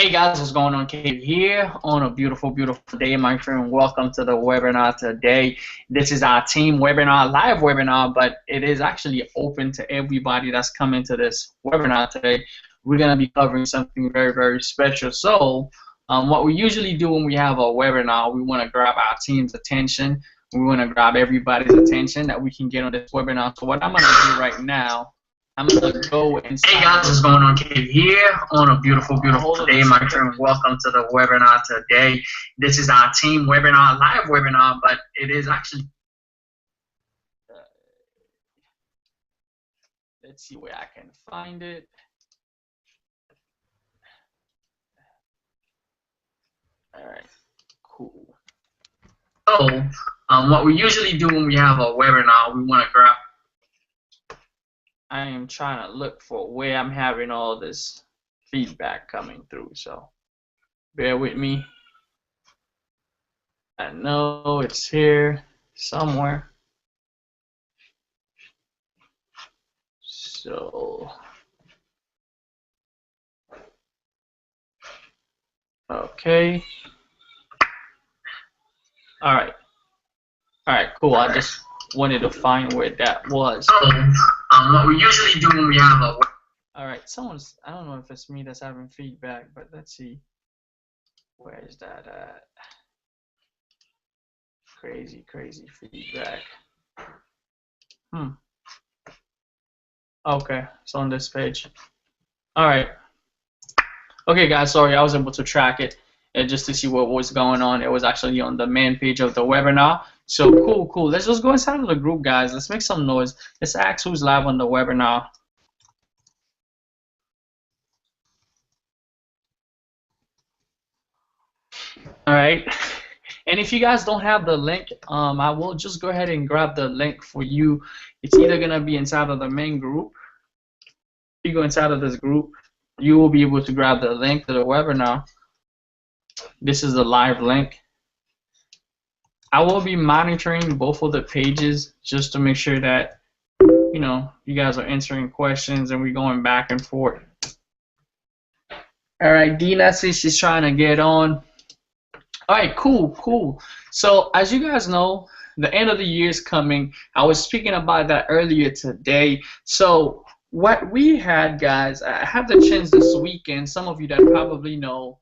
Hey guys, what's going on? Keder here on a beautiful, beautiful day, my friend. Welcome to the webinar today. This is our team webinar, live webinar, but it is actually open to everybody that's coming to this webinar today. We're going to be covering something very, very special. So what we usually do when we have a webinar, we want to grab our team's attention. We want to grab everybody's attention that we can get on this webinar. So what I'm going to do right now, I'm going to go and Hey guys, what's going on? Kid here on a beautiful, beautiful day, my friend. Welcome to the webinar today. This is our team webinar, live webinar, but it is actually, let's see where I can find it. All right, cool. So what we usually do when we have a webinar, we want to grab, I am trying to look for where I'm having all this feedback coming through, so bear with me. I know it's here somewhere. So, okay. All right, cool. I just wanted to find where that was. What we usually do when we have a... All right, I don't know if it's me that's having feedback, but let's see. Where is that at? Crazy, crazy feedback. Okay, it's on this page. All right. Okay, guys, sorry, I was able to track it just to see what was going on. It was actually on the main page of the webinar. So cool. Let's just go inside of the group, guys. Let's make some noise. Let's ask who's live on the webinar. All right. And if you guys don't have the link, I will just go ahead and grab the link for you. It's either gonna be inside of the main group. If you go inside of this group, you will be able to grab the link to the webinar. This is the live link. I will be monitoring both of the pages just to make sure that you guys are answering questions and we're going back and forth. All right, Dina says she's trying to get on. All right, cool. So as you guys know, the end of the year is coming. I was speaking about that earlier today. So what we had, guys, I had the chance this weekend. Some of you that probably know.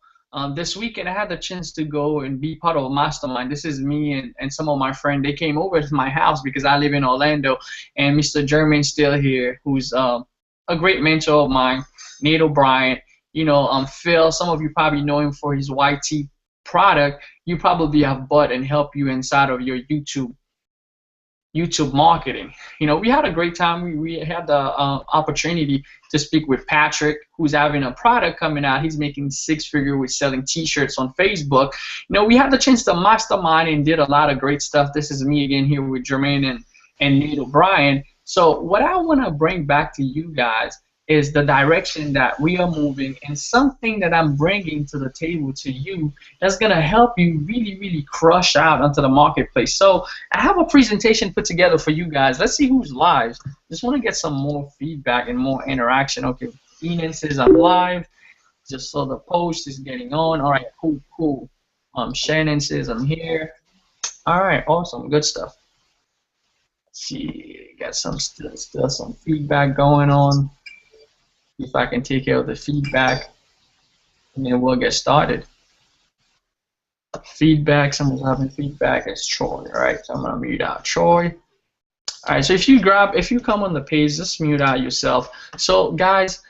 This weekend, I had the chance to go and be part of a mastermind. This is me and some of my friends. They came over to my house because I live in Orlando, and Mr. Jermaine's still here, who's a great mentor of mine, Nate O'Brien. Phil, some of you probably know him for his YT product. You probably have bought and helped you inside of your YouTube marketing. We had a great time. We had the opportunity to speak with Patrick, who's having a product coming out. He's making six-figure with selling t-shirts on Facebook. We had the chance to mastermind and did a lot of great stuff. This is me again here with Jermaine and Nate O'Brien. So what I want to bring back to you guys is the direction that we are moving, and something that I'm bringing to the table to you that's going to help you really, really crush out onto the marketplace. So I have a presentation put together for you guys. Let's see who's live. Just want to get some more feedback and more interaction. Okay, Enan says I'm live. Just saw the post is getting on. All right, cool. Shannon says I'm here. All right, awesome, good stuff. Let's see, got still some feedback going on. If I can take care of the feedback, and then we'll get started. Feedback, someone's having feedback. It's Troy. All right, so I'm gonna mute out Troy. All right, so if you come on the page, just mute out yourself. So guys,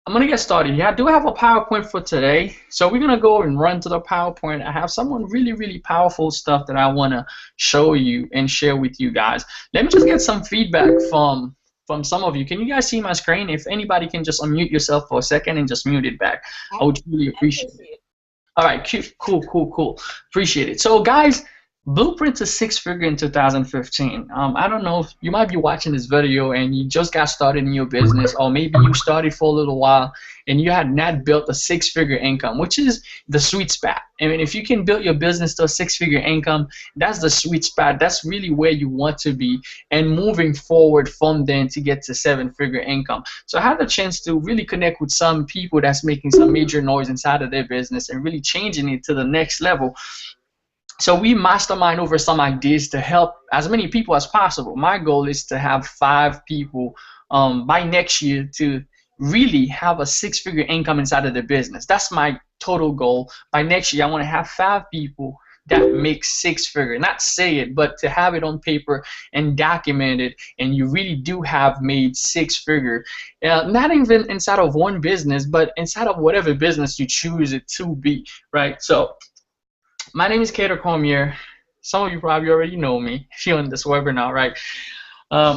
I'm gonna get started here. I do have a PowerPoint for today, so we're gonna go and run to the PowerPoint. I have some really, really powerful stuff that I wanna show you and share with you guys. Let me just get some feedback from some of you. Can you guys see my screen? If anybody can just unmute yourself for a second and just mute it back, I would really appreciate it. All right, cool. Appreciate it. So guys, Blueprint to six figure in 2015. I don't know if you might be watching this video and you just got started in your business, or maybe you started for a little while and you had not built a six figure income, which is the sweet spot. I mean, if you can build your business to a six figure income, that's the sweet spot. That's really where you want to be, and moving forward from then to get to seven figure income. So I had the chance to really connect with some people that's making some major noise inside of their business and really changing it to the next level. So we mastermind over some ideas to help as many people as possible. My goal is to have 5 people by next year to really have a six-figure income inside of their business. That's my total goal. By next year, I want to have 5 people that make six-figure. Not say it, but to have it on paper and document it, and you really do have made six-figure. Not even inside of one business, but inside of whatever business you choose it to be, right? So my name is Keder Cormier. Some of you probably already know me if you're on this webinar, right?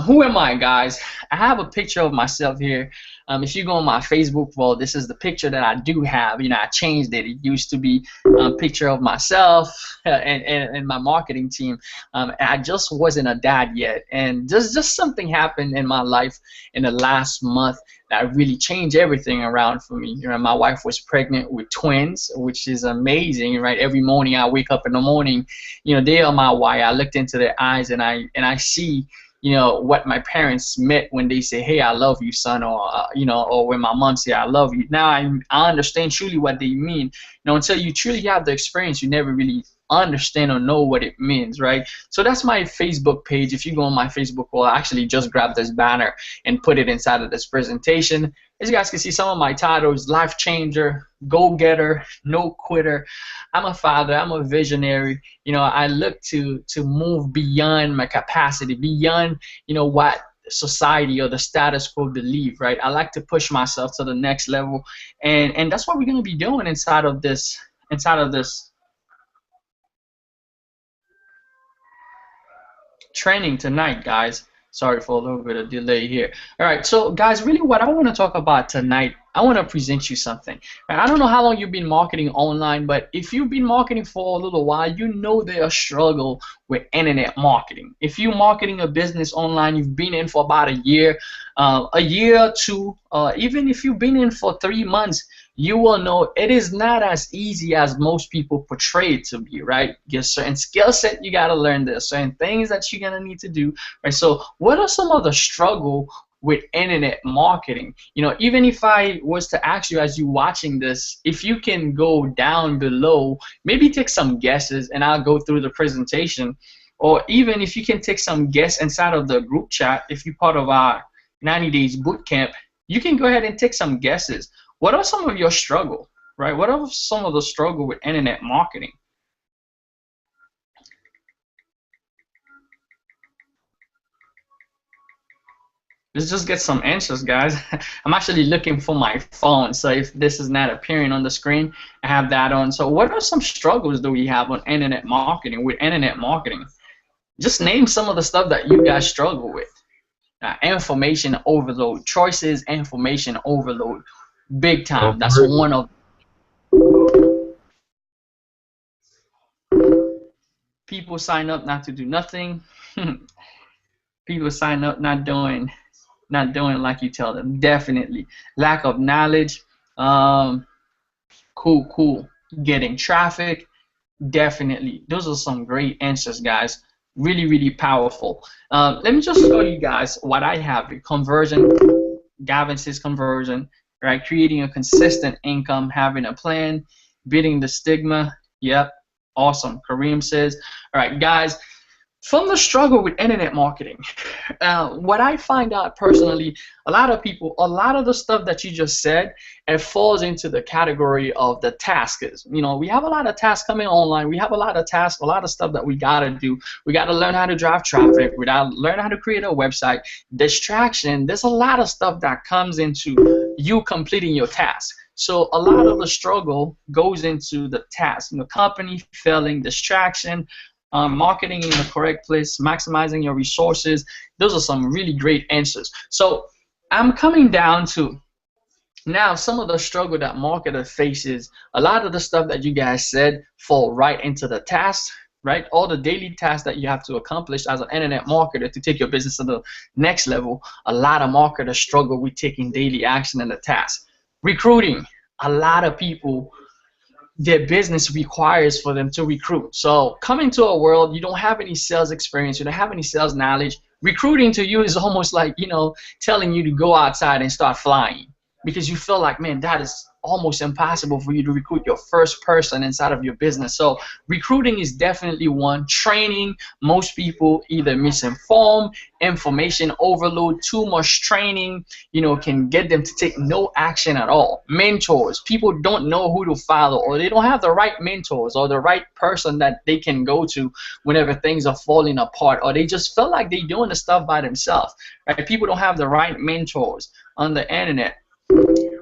Who am I, guys? I have a picture of myself here. If you go on my Facebook wall, this is the picture that I do have. You know, I changed it. It used to be a picture of myself and my marketing team. I just wasn't a dad yet, and just something happened in my life in the last month that really changed everything around for me. You know, my wife was pregnant with twins, which is amazing, right? Every morning I wake up in the morning, you know, they are my why. I looked into their eyes and I see, you know, what my parents meant when they say, "Hey, I love you, son," or you know, or when my mom say, "I love you." Now I understand truly what they mean. You know, until you truly have the experience, you never really understand or know what it means, right? So that's my Facebook page. If you go on my Facebook wall, I actually just grabbed this banner and put it inside of this presentation. As you guys can see, some of my titles: life changer, go-getter, no quitter. I'm a father, I'm a visionary. You know, I look to move beyond my capacity, beyond, you know, what society or the status quo believe, right? I like to push myself to the next level, and that's what we're going to be doing inside of this training tonight, guys. Sorry for a little bit of delay here. All right, so guys, really what I want to talk about tonight, I want to present you something. I don't know how long you've been marketing online, but if you've been marketing for a little while, you know there's a struggle with internet marketing. If you're marketing a business online, you've been in for about a year or two, even if you've been in for 3 months, you will know it is not as easy as most people portray it to be, right? There's certain skill set you got to learn. There's certain things that you're going to need to do, right? So what are some of the struggle with internet marketing? You know, even if I was to ask you as you watching this, if you can go down below, maybe take some guesses and I'll go through the presentation, or even if you can take some guess inside of the group chat, if you're part of our 90 days boot camp, you can go ahead and take some guesses. What are some of your struggle, right? What are some of the struggle with internet marketing? Let's just get some answers, guys. I'm actually looking for my phone, so if this is not appearing on the screen, I have that on. So what are some struggles that we have on internet marketing, with internet marketing? Just name some of the stuff that you guys struggle with. Information overload, choices, information overload. Big time. That's one of. People sign up not to do nothing. People sign up not doing like you tell them. Definitely. Lack of knowledge. Cool. Getting traffic. Definitely. Those are some great answers, guys. Really powerful. Let me just show you guys what I have. Conversion. Gavin says conversion. Right? Creating a consistent income, having a plan, beating the stigma. Yep. Awesome. Kareem says, all right, guys, from the struggle with internet marketing, what I find out personally, a lot of the stuff that you just said, it falls into the category of the tasks. You know, we have a lot of tasks coming online. We have a lot of tasks, a lot of stuff that we got to do. We got to learn how to drive traffic. We got to learn how to create a website. Distraction. There's a lot of stuff that comes into you completing your task. So a lot of the struggle goes into the task. You know, company failing, distraction, marketing in the correct place, maximizing your resources. Those are some really great answers. So I'm coming down to now some of the struggle that marketer faces. A lot of the stuff that you guys said fall right into the task, right? All the daily tasks that you have to accomplish as an internet marketer to take your business to the next level. A lot of marketers struggle with taking daily action and the task. Recruiting. A lot of people, their business requires for them to recruit. So coming to a world, you don't have any sales experience, you don't have any sales knowledge. Recruiting to you is almost like, you know, telling you to go outside and start flying, because you feel like, man, that is almost impossible for you to recruit your first person inside of your business. So recruiting is definitely one. Training, most people either misinform, information overload, too much training, you know, can get them to take no action at all. Mentors, people don't know who to follow, or they don't have the right mentors or the right person that they can go to whenever things are falling apart, or they just feel like they're doing the stuff by themselves, right? People don't have the right mentors on the internet.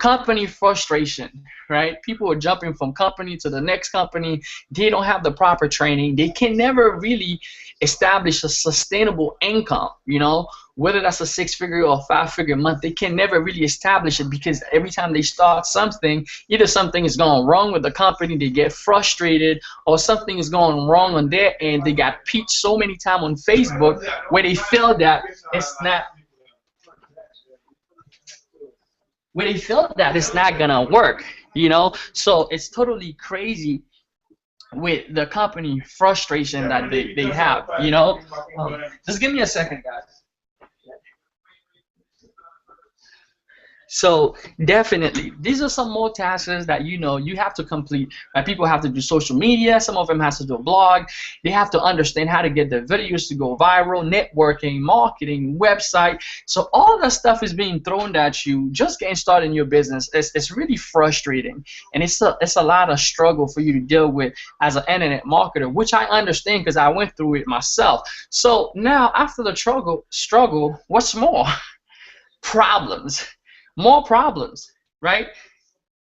Company frustration, right? People are jumping from company to the next company. They don't have the proper training. They can never really establish a sustainable income, you know, whether that's a 6-figure or 5-figure month. They can never really establish it, because every time they start something, either something is going wrong with the company, they get frustrated, or something is going wrong on their end. They got pitched so many times on Facebook where they feel that it's not gonna work, you know. So it's totally crazy with the company frustration that they have, you know. Just give me a second, guys. So definitely, these are some more tasks that you know you have to complete. Right? People have to do social media. Some of them have to do a blog. They have to understand how to get their videos to go viral, networking, marketing, website. So all that stuff is being thrown at you. Just getting started in your business, it's really frustrating, and it's a lot of struggle for you to deal with as an internet marketer, which I understand because I went through it myself. So now after the struggle, what's more? Problems. More problems, right?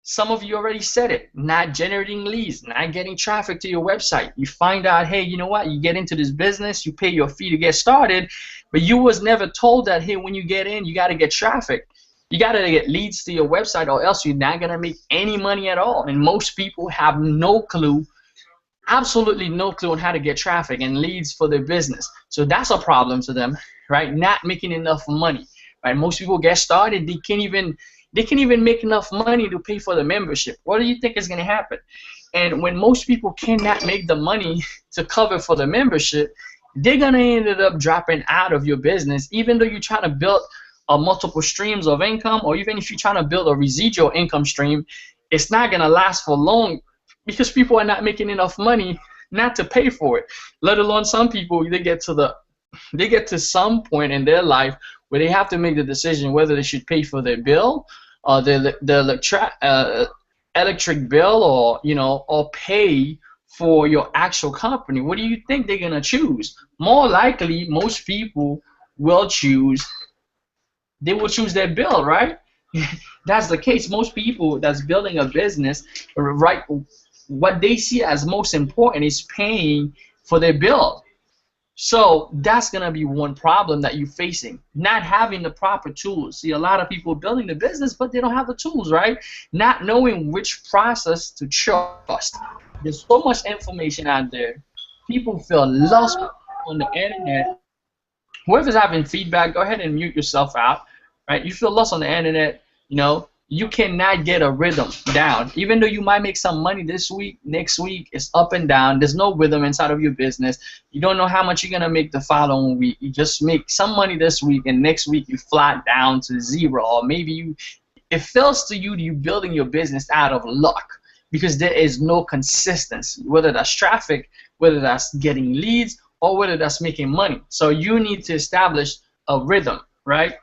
Some of you already said it, not generating leads, not getting traffic to your website. You find out, hey, you know what, you get into this business, you pay your fee to get started, but you was never told that, hey, when you get in, you got to get traffic. You got to get leads to your website, or else you're not going to make any money at all. And most people have no clue, absolutely no clue on how to get traffic and leads for their business. So that's a problem to them, right? Not making enough money. Right? Most people get started, they can't even make enough money to pay for the membership. What do you think is going to happen? And when most people cannot make the money to cover for the membership, they're going to end up dropping out of your business, even though you're trying to build multiple streams of income, or even if you're trying to build a residual income stream, it's not going to last for long, because people are not making enough money not to pay for it. Let alone some people, they get to some point in their life where they have to make the decision whether they should pay for their bill, or the electric bill, or or pay for your actual company. What do you think they're gonna choose? More likely, most people will choose. They will choose their bill, right? That's the case. Most people that's building a business, right? What they see as most important is paying for their bill. So that's going to be one problem that you're facing, not having the proper tools. See, a lot of people building the business, but they don't have the tools, right? Not knowing which process to trust. There's so much information out there. People feel lost on the internet. Whoever's having feedback, go ahead and mute yourself out, right? You feel lost on the internet, you cannot get a rhythm down. Even though you might make some money this week, next week it's up and down. There's no rhythm inside of your business. You don't know how much you're gonna make the following week. You just make some money this week, and next week you flat down to zero. Or maybe it feels to you you're building your business out of luck, because there is no consistency, whether that's traffic, whether that's getting leads, or whether that's making money. So you need to establish a rhythm, right?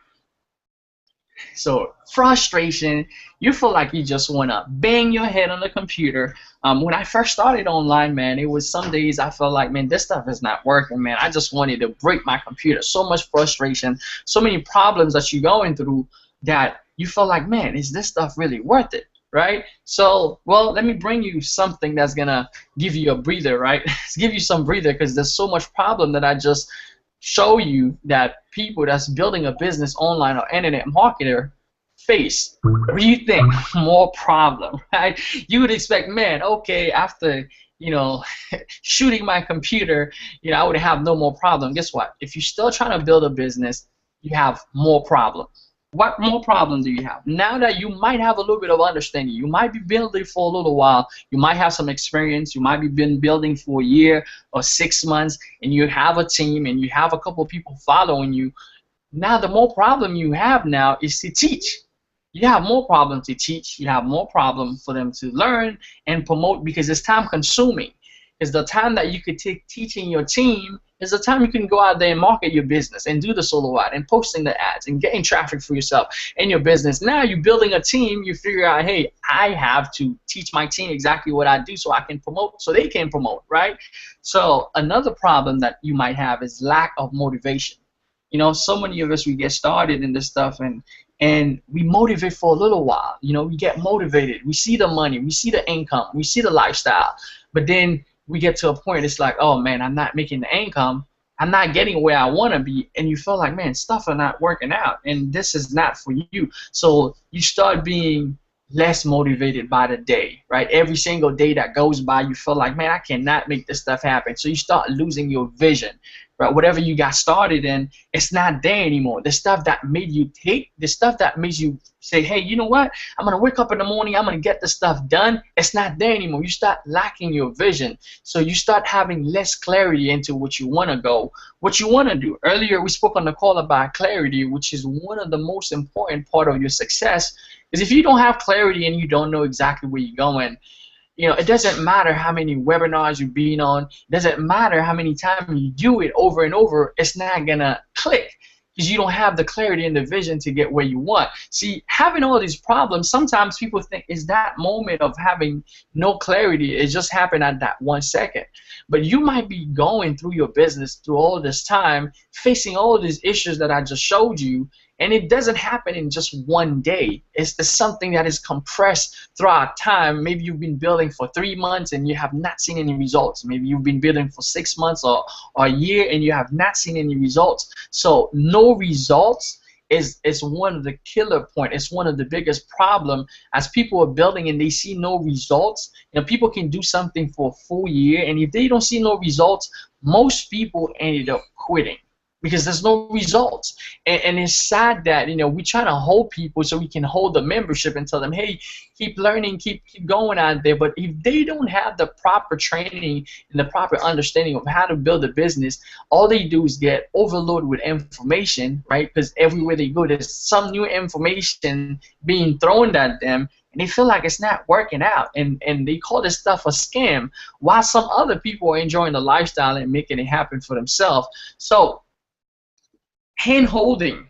So frustration, you feel like you just want to bang your head on the computer. When I first started online, man, it was some days I felt like, man, this stuff is not working, man. I just wanted to break my computer. So much frustration, so many problems that you're going through that you feel like, man, is this stuff really worth it, right? So, well, let me bring you something that's going to give you a breather, right? Give you some breather, because there's so much problem that I just show you that people that's building a business online or internet marketer face. What do you think? More problem, right? You would expect, man, okay, after you know, shooting my computer, you know, I would have no more problem. Guess what? If you're still trying to build a business, you have more problems. What more problem do you have? Now that you might have a little bit of understanding, you might be building for a little while, you might have some experience, you might be been building for a year or 6 months, and you have a team and you have a couple of people following you. Now the more problem you have now is to teach. You have more problem to teach. You have more problem for them to learn and promote because it's time consuming. It's the time that you could take teaching your team is the time you can go out there and market your business and do the solo ad and posting the ads and getting traffic for yourself and your business. Now you're building a team. You figure out, hey, I have to teach my team exactly what I do so I can promote, so they can promote, right? So another problem that you might have is lack of motivation. You know, so many of us, we get started in this stuff and we motivate for a little while. You know, we get motivated. We see the money. We see the income. We see the lifestyle. But then we get to a point, it's like, oh, man, I'm not making the income. I'm not getting where I want to be. And you feel like, man, stuff are not working out. And this is not for you. So you start being less motivated by the day, right? Every single day that goes by, you feel like, man, I cannot make this stuff happen. So you start losing your vision, right? Whatever you got started in, it's not there anymore. The stuff that made you take, the stuff that made you say, hey, you know what? I'm going to wake up in the morning, I'm going to get the stuff done. It's not there anymore. You start lacking your vision. So you start having less clarity into what you want to go, what you want to do. Earlier, we spoke on the call about clarity, which is one of the most important part of your success. Because if you don't have clarity and you don't know exactly where you're going, you know, it doesn't matter how many webinars you've been on. It doesn't matter how many times you do it over and over. It's not going to click because you don't have the clarity and the vision to get where you want. See, having all these problems, sometimes people think is that moment of having no clarity. It just happened at that 1 second. But you might be going through your business through all this time, facing all these issues that I just showed you, and it doesn't happen in just one day. It's something that is compressed throughout time. Maybe you've been building for 3 months and you have not seen any results. Maybe you've been building for 6 months or a year and you have not seen any results. So no results is one of the killer points. It's one of the biggest problem as people are building and they see no results. You know, people can do something for a full year, and if they don't see no results, most people ended up quitting because there's no results. And it's sad that, you know, we try to hold people so we can hold the membership and tell them, hey, keep learning, keep going out there. But if they don't have the proper training and the proper understanding of how to build a business, all they do is get overloaded with information, right? Because everywhere they go, there's some new information being thrown at them, and they feel like it's not working out, and they call this stuff a scam, while some other people are enjoying the lifestyle and making it happen for themselves. So hand-holding,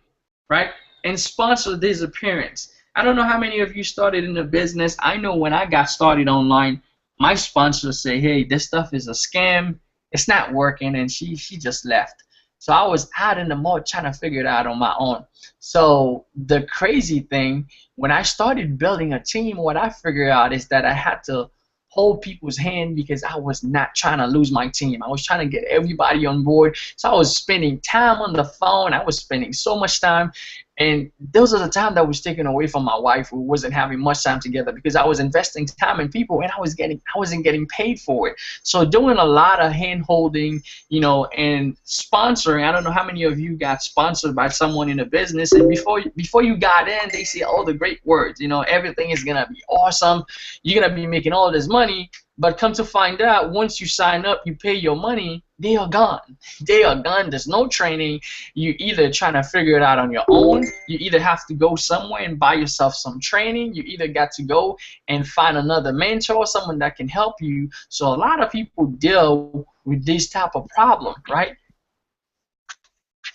right, and sponsor disappearance. I don't know how many of you started in the business. I know when I got started online, my sponsors say, hey, this stuff is a scam, it's not working, and she just left. So I was out in the mud trying to figure it out on my own. So the crazy thing, when I started building a team, what I figured out is that I had to hold people's hand because I was not trying to lose my team. I was trying to get everybody on board. So I was spending time on the phone. I was spending so much time. And those are the time that was taken away from my wife, who wasn't having much time together, because I was investing time in people and I wasn't getting paid for it. So doing a lot of hand holding, you know, and sponsoring. I don't know how many of you got sponsored by someone in a business, and before you got in, they say all the great words. You know, everything is gonna be awesome. You're gonna be making all this money. But come to find out, once you sign up, you pay your money, they are gone. They are gone. There's no training. You either trying to figure it out on your own. You either have to go somewhere and buy yourself some training. You either got to go and find another mentor, someone that can help you. So a lot of people deal with this type of problem, right?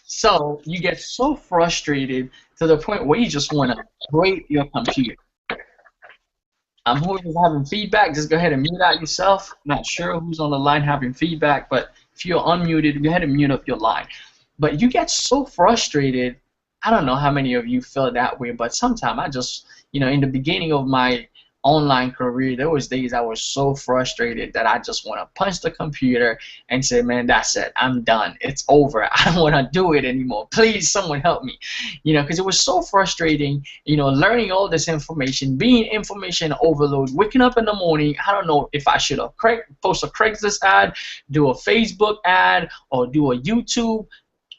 So you get so frustrated to the point where you just want to break your computer. Whoever's having feedback, just go ahead and mute out yourself. Not sure who's on the line having feedback, but if you're unmuted, go ahead and mute up your line. But you get so frustrated. I don't know how many of you feel that way, but sometimes I just, you know, in the beginning of my online career, there was days I was so frustrated that I just want to punch the computer and say, man, that's it, I'm done, it's over, I don't want to do it anymore, please someone help me, because it was so frustrating, learning all this information, being information overload, waking up in the morning, I don't know if I should have post a Craigslist ad, do a Facebook ad, or do a YouTube.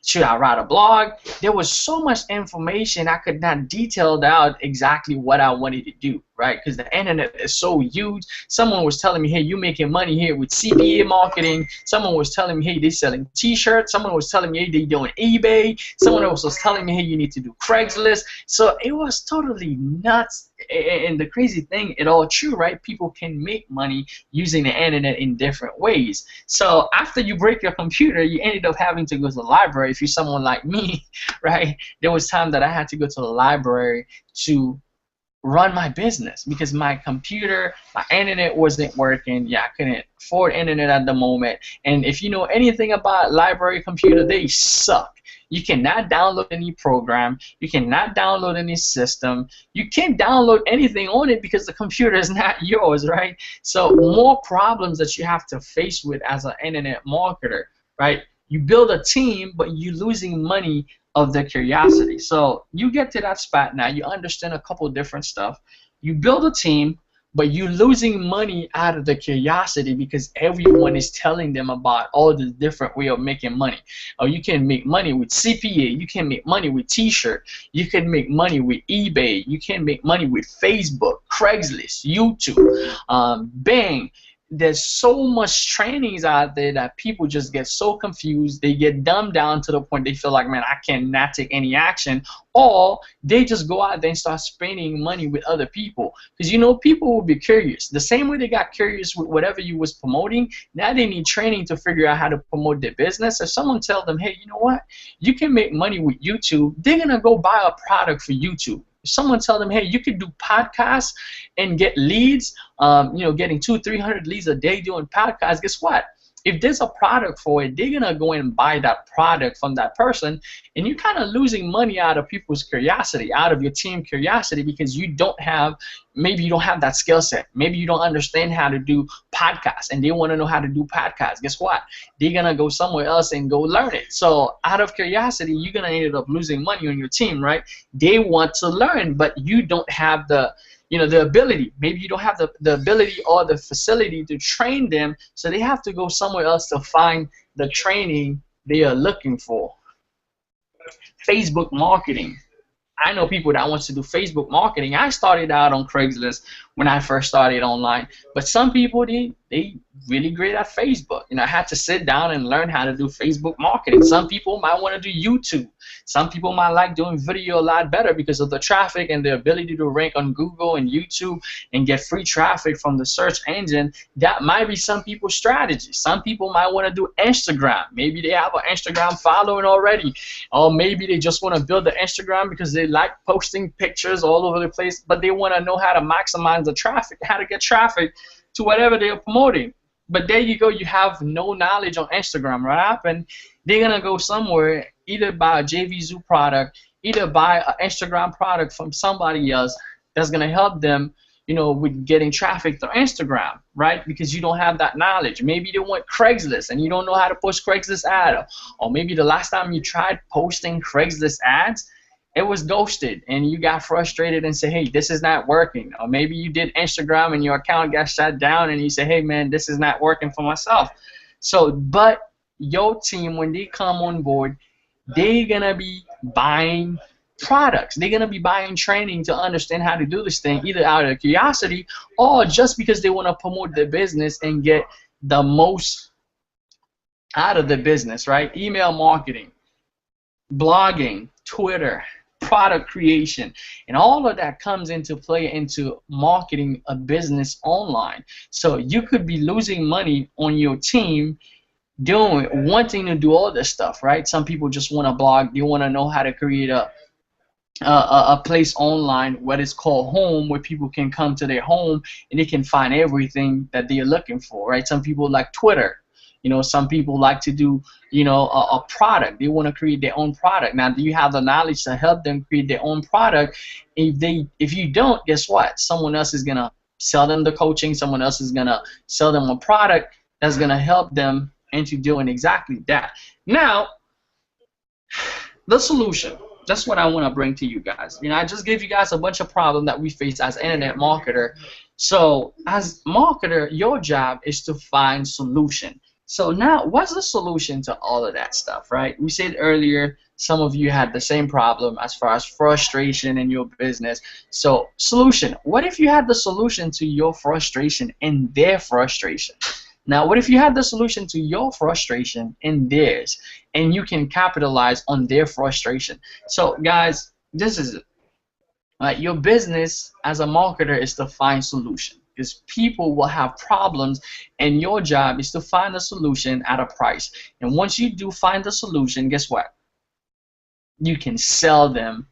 Should I write a blog? There was so much information I could not detail out exactly what I wanted to do, right? Because the internet is so huge. Someone was telling me, hey, you're making money here with CPA marketing. Someone was telling me, hey, they're selling t-shirts. Someone was telling me, hey, they're doing eBay. Someone else was telling me, hey, you need to do Craigslist. So it was totally nuts. And the crazy thing, it all true, right? People can make money using the internet in different ways. So after you break your computer, you ended up having to go to the library. If you're someone like me, right, there was time that I had to go to the library to run my business because my computer, my internet wasn't working. Yeah, I couldn't afford internet at the moment. And if you know anything about library computer, they suck. You cannot download any program. You cannot download any system. You can't download anything on it because the computer is not yours, right? So more problems that you have to face with as an internet marketer, right? You build a team, but you're losing money of the curiosity. So you get to that spot now. You understand a couple different stuff. You build a team, but you're losing money out of the curiosity because everyone is telling them about all the different way of making money. Oh, you can make money with CPA. You can make money with T-shirt. You can make money with eBay. You can make money with Facebook, Craigslist, YouTube, Bing. There's so much trainings out there that people just get so confused. They get dumbed down to the point they feel like, man, I cannot take any action. Or they just go out there and start spending money with other people. Because, people will be curious. The same way they got curious with whatever you was promoting, now they need training to figure out how to promote their business. If someone tells them, hey, you know what? You can make money with YouTube, they're going to go buy a product for YouTube. If someone tell them, hey, you could do podcasts and get leads, getting 200-300 leads a day doing podcasts, guess what? If there's a product for it, they're going to go and buy that product from that person, and you're kind of losing money out of people's curiosity, out of your team curiosity, because maybe you don't have that skill set. Maybe you don't understand how to do podcasts, and they want to know how to do podcasts. Guess what? They're going to go somewhere else and go learn it. So out of curiosity, you're going to end up losing money on your team, right? They want to learn, but you don't have the ability. Maybe you don't have the ability or the facility to train them, so they have to go somewhere else to find the training they are looking for. Facebook marketing. I know people that wants to do Facebook marketing. I started out on Craigslist when I first started online, but some people, they really great at Facebook. I had to sit down and learn how to do Facebook marketing. Some people might want to do YouTube. Some people might like doing video a lot better because of the traffic and the ability to rank on Google and YouTube and get free traffic from the search engine. That might be some people's strategy. Some people might want to do Instagram. Maybe they have an Instagram following already, or maybe they just want to build the Instagram because they like posting pictures all over the place, but they want to know how to maximize the traffic, how to get traffic to whatever they are promoting. But there you go, you have no knowledge on Instagram, right? And they're going to go somewhere, either buy a JVZoo product, either buy an Instagram product from somebody else that's going to help them, with getting traffic through Instagram, right? Because you don't have that knowledge. Maybe they want Craigslist and you don't know how to post Craigslist ad. Or maybe the last time you tried posting Craigslist ads, it was ghosted and you got frustrated and said, hey, this is not working. Or maybe you did Instagram and your account got shut down and you say, hey man, this is not working for myself. So, but your team, when they come on board, they're gonna be buying products. They're gonna be buying training to understand how to do this thing, either out of curiosity or just because they want to promote their business and get the most out of the business, right? Email marketing, blogging, Twitter, product creation, and all of that comes into play into marketing a business online. So you could be losing money on your team wanting to do all this stuff, right? Some people just want to blog. They want to know how to create a place online, what is called home, where people can come to their home and they can find everything that they are looking for, right? Some people like Twitter. Some people like to do, a product. They want to create their own product. Now, do you have the knowledge to help them create their own product? If you don't, guess what? Someone else is gonna sell them the coaching. Someone else is gonna sell them a product that's gonna help them into doing exactly that. Now, the solution. That's what I want to bring to you guys. I just gave you guys a bunch of problems that we face as internet marketer. So as marketer, your job is to find solution. So now, what's the solution to all of that stuff, right? We said earlier, some of you had the same problem as far as frustration in your business. So solution. What if you had the solution to your frustration and their frustration? Now, what if you had the solution to your frustration and theirs, and you can capitalize on their frustration? So, guys, this is it. Right? Your business as a marketer is to find solution, because people will have problems, and your job is to find a solution at a price. And once you do find the solution, guess what? You can sell them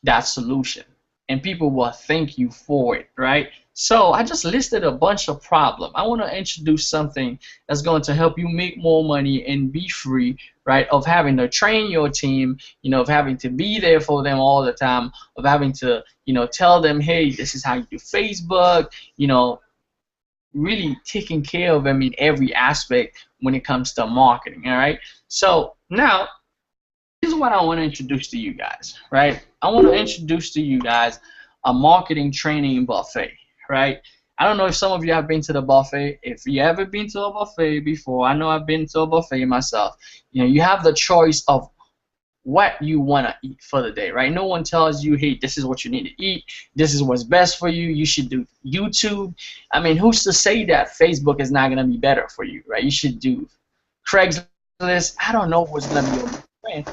that solution, and people will thank you for it, right? So I just listed a bunch of problems. I want to introduce something that's going to help you make more money and be free, right? Of having to train your team, of having to be there for them all the time, of having to, tell them, hey, this is how you do Facebook, really taking care of them in every aspect when it comes to marketing, all right? So now, here's what I want to introduce to you guys, right? I want to introduce to you guys a marketing training buffet. Right? I don't know if some of you have been to the buffet. If you ever been to a buffet before, I know I've been to a buffet myself. You have the choice of what you want to eat for the day, right? No one tells you, hey, this is what you need to eat. This is what's best for you. You should do YouTube. I mean, who's to say that Facebook is not going to be better for you, right? You should do Craigslist. I don't know what's going to be your friend.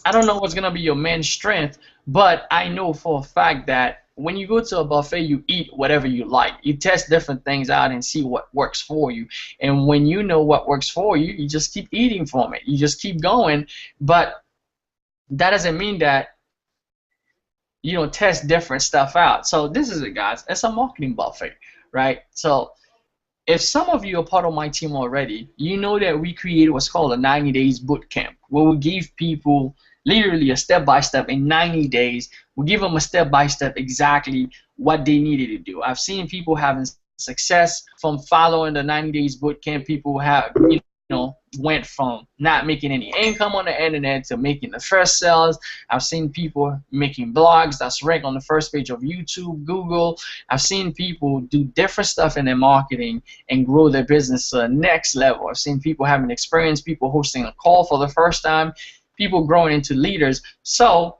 I don't know what's going to be your man's strength, but I know for a fact that when you go to a buffet, you eat whatever you like. You test different things out and see what works for you. And when you know what works for you, you just keep eating from it. You just keep going. But that doesn't mean that you don't test different stuff out. So this is it, guys. It's a marketing buffet, right? So if some of you are part of my team already, you know that we created what's called a 90 days boot camp, where we give people literally a step-by-step in 90 days. We give them a step-by-step exactly what they needed to do. I've seen people having success from following the 90 days boot camp. People have, went from not making any income on the internet to making the first sales. I've seen people making blogs that's ranked on the first page of YouTube, Google. I've seen people do different stuff in their marketing and grow their business to the next level. I've seen people having experience, people hosting a call for the first time, people growing into leaders. So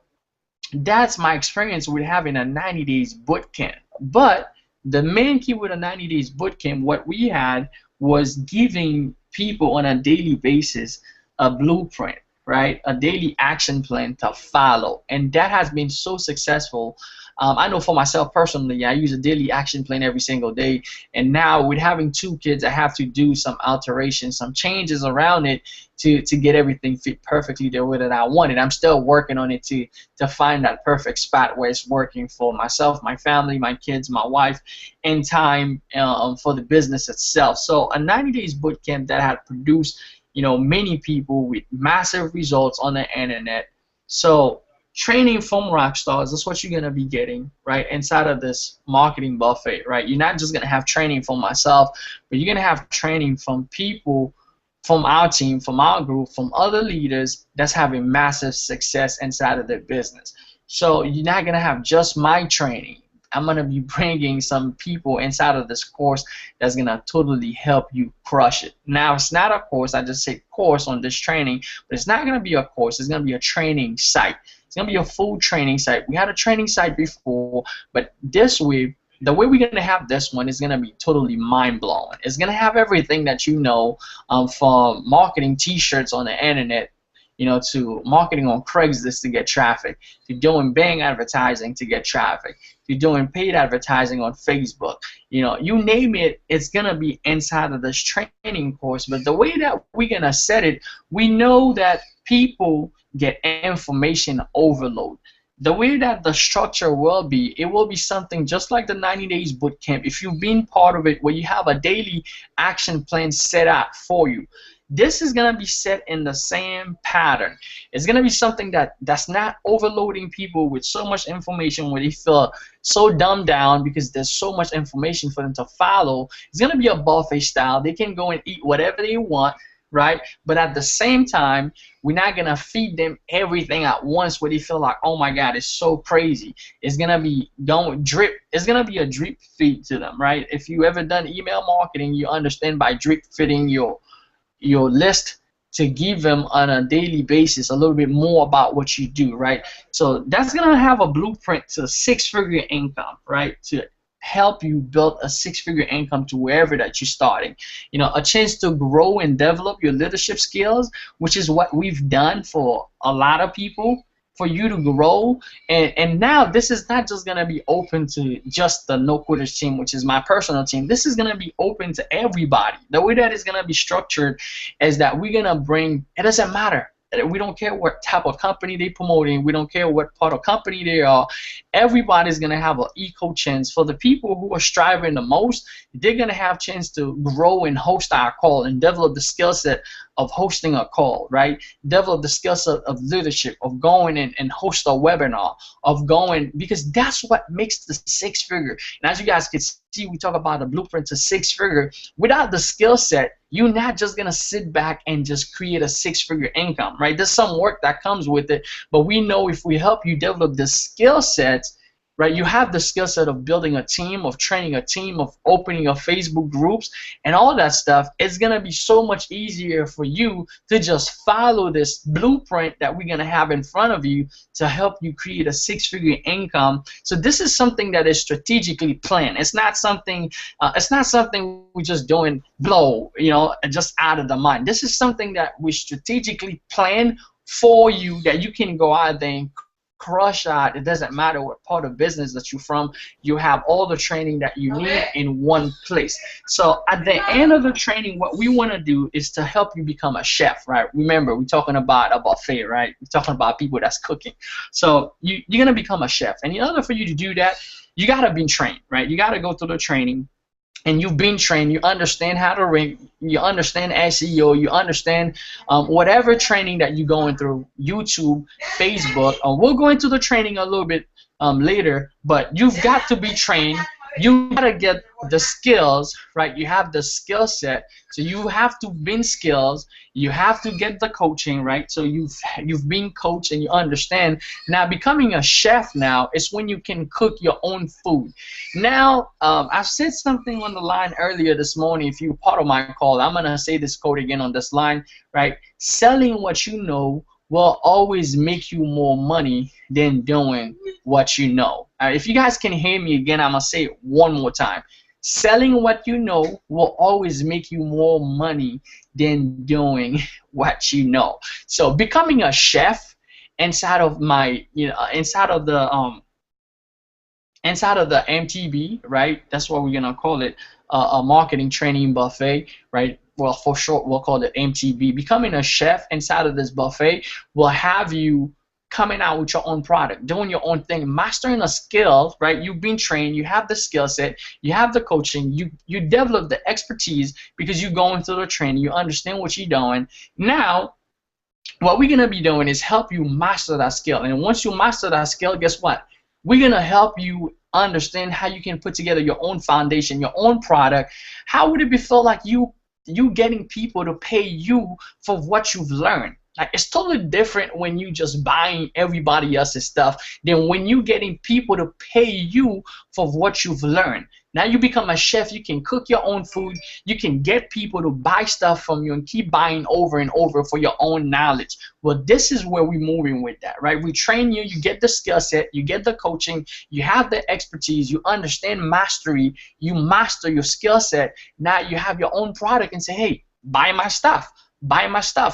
that's my experience with having a 90 days boot camp. But the main key with a 90 days boot camp, what we had was giving people on a daily basis a blueprint, right? A daily action plan to follow. And that has been so successful. I know for myself personally, I use a daily action plan every single day. And now with having 2 kids, I have to do some alterations, some changes around it to get everything fit perfectly the way that I want it. I'm still working on it to find that perfect spot where it's working for myself, my family, my kids, my wife, and time for the business itself. So a 90 days boot camp that had produced, many people with massive results on the internet. So training from rock stars, that's what you're going to be getting, right, inside of this marketing buffet, right? You're not just going to have training from myself, but you're going to have training from people from our team, from our group, from other leaders that's having massive success inside of their business. So you're not going to have just my training. I'm going to be bringing some people inside of this course that's going to totally help you crush it. Now, it's not a course. I just say course on this training, but it's not going to be a course. It's going to be a training site. It's going to be a full training site. We had a training site before, but this way, the way we're going to have this one is going to be totally mind-blowing. It's going to have everything that you know, from marketing T-shirts on the internet, to marketing on Craigslist to get traffic, to doing Bing advertising to get traffic, to doing paid advertising on Facebook. You name it, it's going to be inside of this training course. But the way that we're going to set it, we know that people get information overload. The way that the structure will be, it will be something just like the 90 days boot camp. If you've been part of it, where you have a daily action plan set out for you. this is gonna be set in the same pattern. It's gonna be something that's not overloading people with so much information where they feel so dumbed down because there's so much information for them to follow. It's gonna be a buffet style. They can go and eat whatever they want, right? But at the same time, we're not gonna feed them everything at once where they feel like, oh my God, it's so crazy. It's gonna be going drip. It's gonna be a drip feed to them, right? If you ever done email marketing, you understand by drip feeding your list to give them on a daily basis a little bit more about what you do, right? So that's gonna have a blueprint to six-figure income, right? To help you build a six-figure income to wherever that you're starting. You know, a chance to grow and develop your leadership skills, which is what we've done for a lot of people, for you to grow. And now this is not just going to be open to just the No Quitters team, which is my personal team. This is going to be open to everybody. The way that it's going to be structured is that we're going to bring, it doesn't matter. We don't care what type of company they're promoting. We don't care what part of company they are. Everybody's going to have an equal chance. For the people who are striving the most, they're going to have a chance to grow and host our call and develop the skill set of hosting a call, right? Develop the skill set of leadership, of going and host a webinar, of going, because that's what makes the six-figure. And as you guys can see, we talk about the blueprint to six-figure. Without the skill set, you're not just going to sit back and just create a six-figure income, right? There's some work that comes with it, but we know if we help you develop the skill sets, right, you have the skill set of building a team, of training a team, of opening your Facebook groups, and all that stuff. It's going to be so much easier for you to just follow this blueprint that we're going to have in front of you to help you create a six-figure income. So this is something that is strategically planned. It's not something we're just doing blow, you know, just out of the mind. This is something that we strategically plan for you, that you can go out there and crush out. It doesn't matter what part of business that you're from. You have all the training that you need in one place. So at the end of the training, what we want to do is to help you become a chef, right? Remember, we're talking about a buffet, right? We're talking about people that's cooking. So you're going to become a chef. And in order for you to do that, you got to be trained, right? You got to go through the training. And you've been trained, you understand how to rank, you understand SEO, you understand whatever training that you're going through, YouTube, Facebook. We'll go into the training a little bit later, but you've got to be trained. You got to get the skills, right? You have the skill set, so you have to been skills. You have to get the coaching, right? So you've been coached and you understand. Now becoming a chef now is when you can cook your own food. Now I've said something on the line earlier this morning. If you're part of my call, I'm gonna say this quote again on this line, right? Selling what you know will always make you more money than doing what you know. If you guys can hear me again, I'm going to say it one more time. Selling what you know will always make you more money than doing what you know. So becoming a chef inside of my, inside of the MTB, right? That's what we're going to call it, a marketing training buffet, right? Well, for short, we'll call it MTB. Becoming a chef inside of this buffet will have you coming out with your own product, doing your own thing, mastering a skill, right? You've been trained, you have the skill set, you have the coaching, you develop the expertise because you're going through the training, you understand what you're doing. Now, what we're going to be doing is help you master that skill. And once you master that skill, guess what? We're going to help you understand how you can put together your own foundation, your own product. How would it be feel like you getting people to pay you for what you've learned? Like, it's totally different when you just buying everybody else's stuff than when you getting people to pay you for what you've learned. Now you become a chef, you can cook your own food, you can get people to buy stuff from you and keep buying over and over for your own knowledge. Well, this is where we're moving with that, right? We train you, you get the skill set, you get the coaching, you have the expertise, you understand mastery, you master your skill set. Now you have your own product and say, hey, buy my stuff,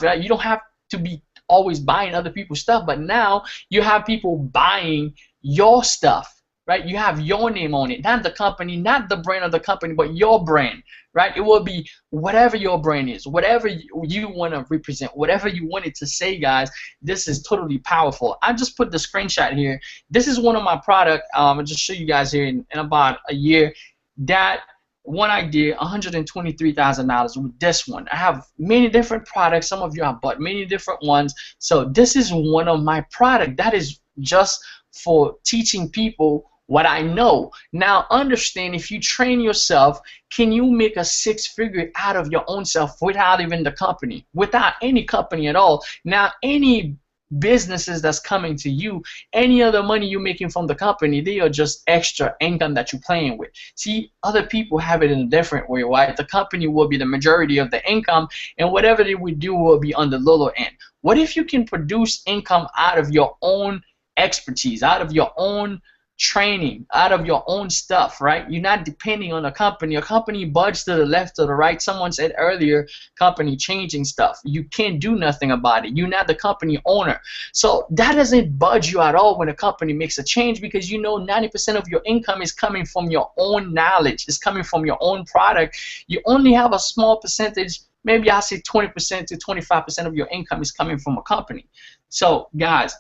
right? You don't have to be always buying other people's stuff, but now you have people buying your stuff, right? You have your name on it, not the company, not the brand of the company, but your brand, right? It will be whatever your brand is, whatever you want to represent, whatever you want it to say, guys. This is totally powerful. I just put the screenshot here. This is one of my products. I'll just show you guys here in about a year that one idea, $123,000 with this one. I have many different products. Some of you have bought many different ones. So this is one of my product that is just for teaching people what I know. Now understand, if you train yourself, can you make a six-figure out of your own self without even the company, without any company at all? Now any businesses that's coming to you, any other money you're making from the company, they are just extra income that you're playing with. See, other people have it in a different way, right? The company will be the majority of the income, and whatever they would do will be on the lower end. What if you can produce income out of your own expertise, out of your own training, out of your own stuff, right? You're not depending on a company. A company budges to the left or the right. Someone said earlier, company changing stuff. You can't do nothing about it. You're not the company owner. So that doesn't budge you at all when a company makes a change, because you know 90% of your income is coming from your own knowledge. It's coming from your own product. You only have a small percentage, maybe I'll say 20% to 25% of your income is coming from a company. So guys,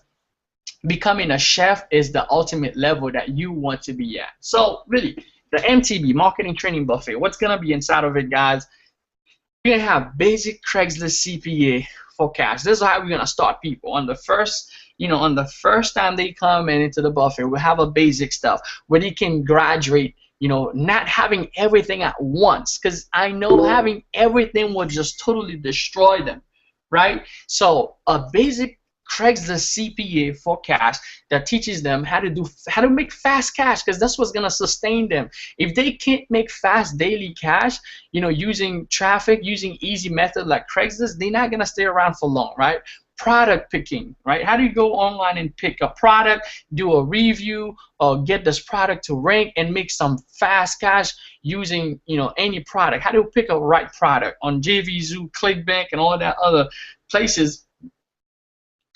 becoming a chef is the ultimate level that you want to be at. So really, the MTB, Marketing Training Buffet, what's going to be inside of it, guys? We're going to have basic Craigslist CPA for cash. This is how we're going to start people. On the first, on the first time they come into the buffet, we'll have a basic stuff where they can graduate, not having everything at once, because I know having everything will just totally destroy them, right? So a basic Craigslist CPA for cash that teaches them how to make fast cash, because that's what's gonna sustain them. If they can't make fast daily cash, using traffic, using easy method like Craigslist, they're not gonna stay around for long, right? Product picking, right? How do you go online and pick a product, do a review, or get this product to rank and make some fast cash using any product? How do you pick a right product on JVZoo, ClickBank, and all that other places?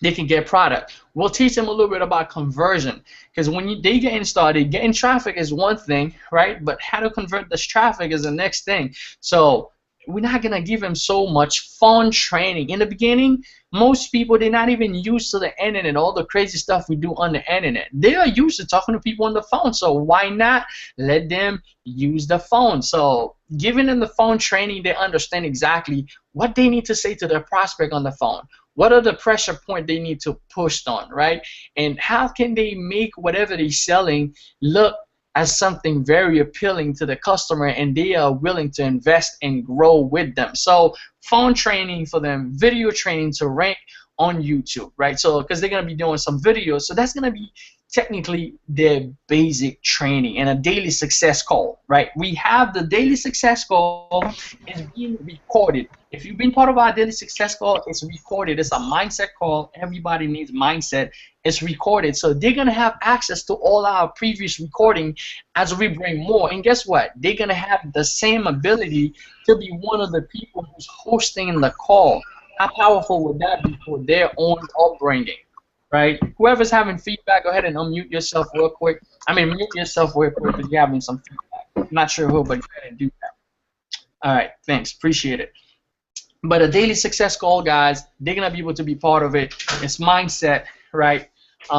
They can get product. We'll teach them a little bit about conversion, because when they getting started, getting traffic is one thing, right? But how to convert this traffic is the next thing. So we're not gonna give them so much fun training. In the beginning, most people, they're not even used to the internet, all the crazy stuff we do on the internet. They are used to talking to people on the phone, so why not let them use the phone? So giving them the phone training, they understand exactly what they need to say to their prospect on the phone. What are the pressure points they need to push on, right? And how can they make whatever they're selling look as something very appealing to the customer, and they are willing to invest and grow with them? So phone training for them, video training to rank on YouTube, right? So because they're going to be doing some videos, so that's going to be technically their basic training. And a daily success call, right? We have the daily success call is being recorded. If you've been part of our daily success call, it's recorded. It's a mindset call. Everybody needs mindset. It's recorded. So they're going to have access to all our previous recording as we bring more. And guess what? They're going to have the same ability to be one of the people who's hosting the call. How powerful would that be for their own upbringing? Right? Whoever's having feedback, go ahead and unmute yourself real quick. Mute yourself real quick if you're having some feedback. I'm not sure who, but go ahead and do that. All right, thanks. Appreciate it. But a daily success call, guys, they're going to be able to be part of it. It's mindset, right?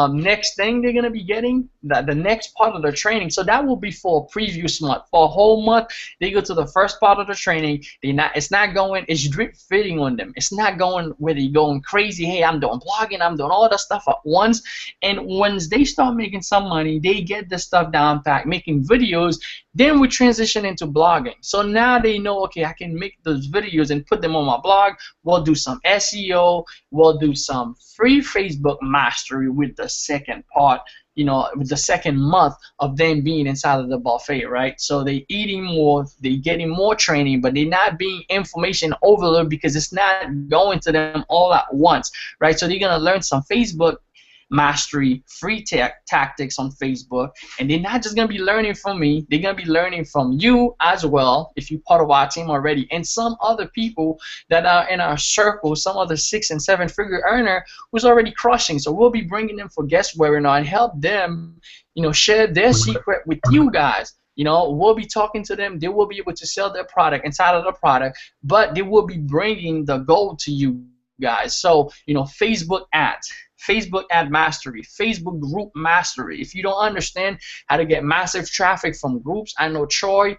Next thing they're going to be getting, the next part of the training, so that will be for a previous month. For a whole month, they go to the first part of the training. It's drip fitting on them. It's not going where they're going crazy. Hey, I'm doing blogging, I'm doing all that stuff at once. And once they start making some money, they get the stuff down pat, making videos, then we transition into blogging. So now they know, okay, I can make those videos and put them on my blog. We'll do some SEO. We'll do some free Facebook mastery with the second part, with the second month of them being inside of the buffet, right? So they're eating more, they're getting more training, but they're not being information overload because it's not going to them all at once, right? So they're going to learn some Facebook mastery, free tactics on Facebook, and they're not just going to be learning from me, they're going to be learning from you as well, if you're part of our team already, and some other people that are in our circle, some other 6- and 7-figure earner who's already crushing. So we'll be bringing them for guest webinar and help them, share their secret with you guys. We'll be talking to them. They will be able to sell their product inside of the product, but they will be bringing the goal to you guys. So, Facebook ads, Facebook ad mastery, Facebook group mastery. If you don't understand how to get massive traffic from groups, I know Troy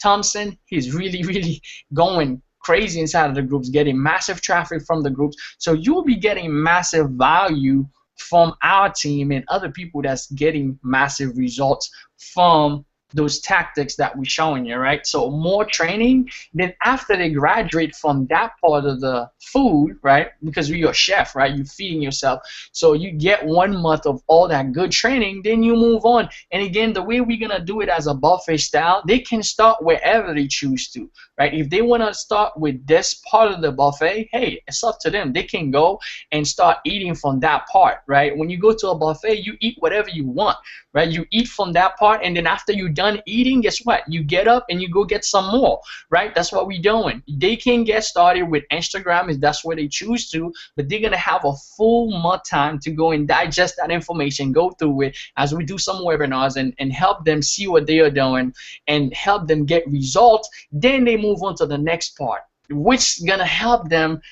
Thompson, he's really going crazy inside of the groups, getting massive traffic from the groups. So you'll be getting massive value from our team and other people that's getting massive results from those tactics that we're showing you, right? So more training. Then after they graduate from that part of the food, right? Because you're a chef, right? You're feeding yourself. So you get 1 month of all that good training, then you move on. And again, the way we're gonna do it as a buffet style, they can start wherever they choose to, right? If they wanna start with this part of the buffet, hey, it's up to them. They can go and start eating from that part, right? When you go to a buffet, you eat whatever you want, right? You eat from that part, and then after you're done eating, guess what? You get up and you go get some more, right? That's what we're doing. They can get started with Instagram if that's where they choose to, but they're gonna have a full month time to go and digest that information, go through it as we do some webinars and help them see what they are doing and help them get results. Then they move on to the next part, which is gonna help them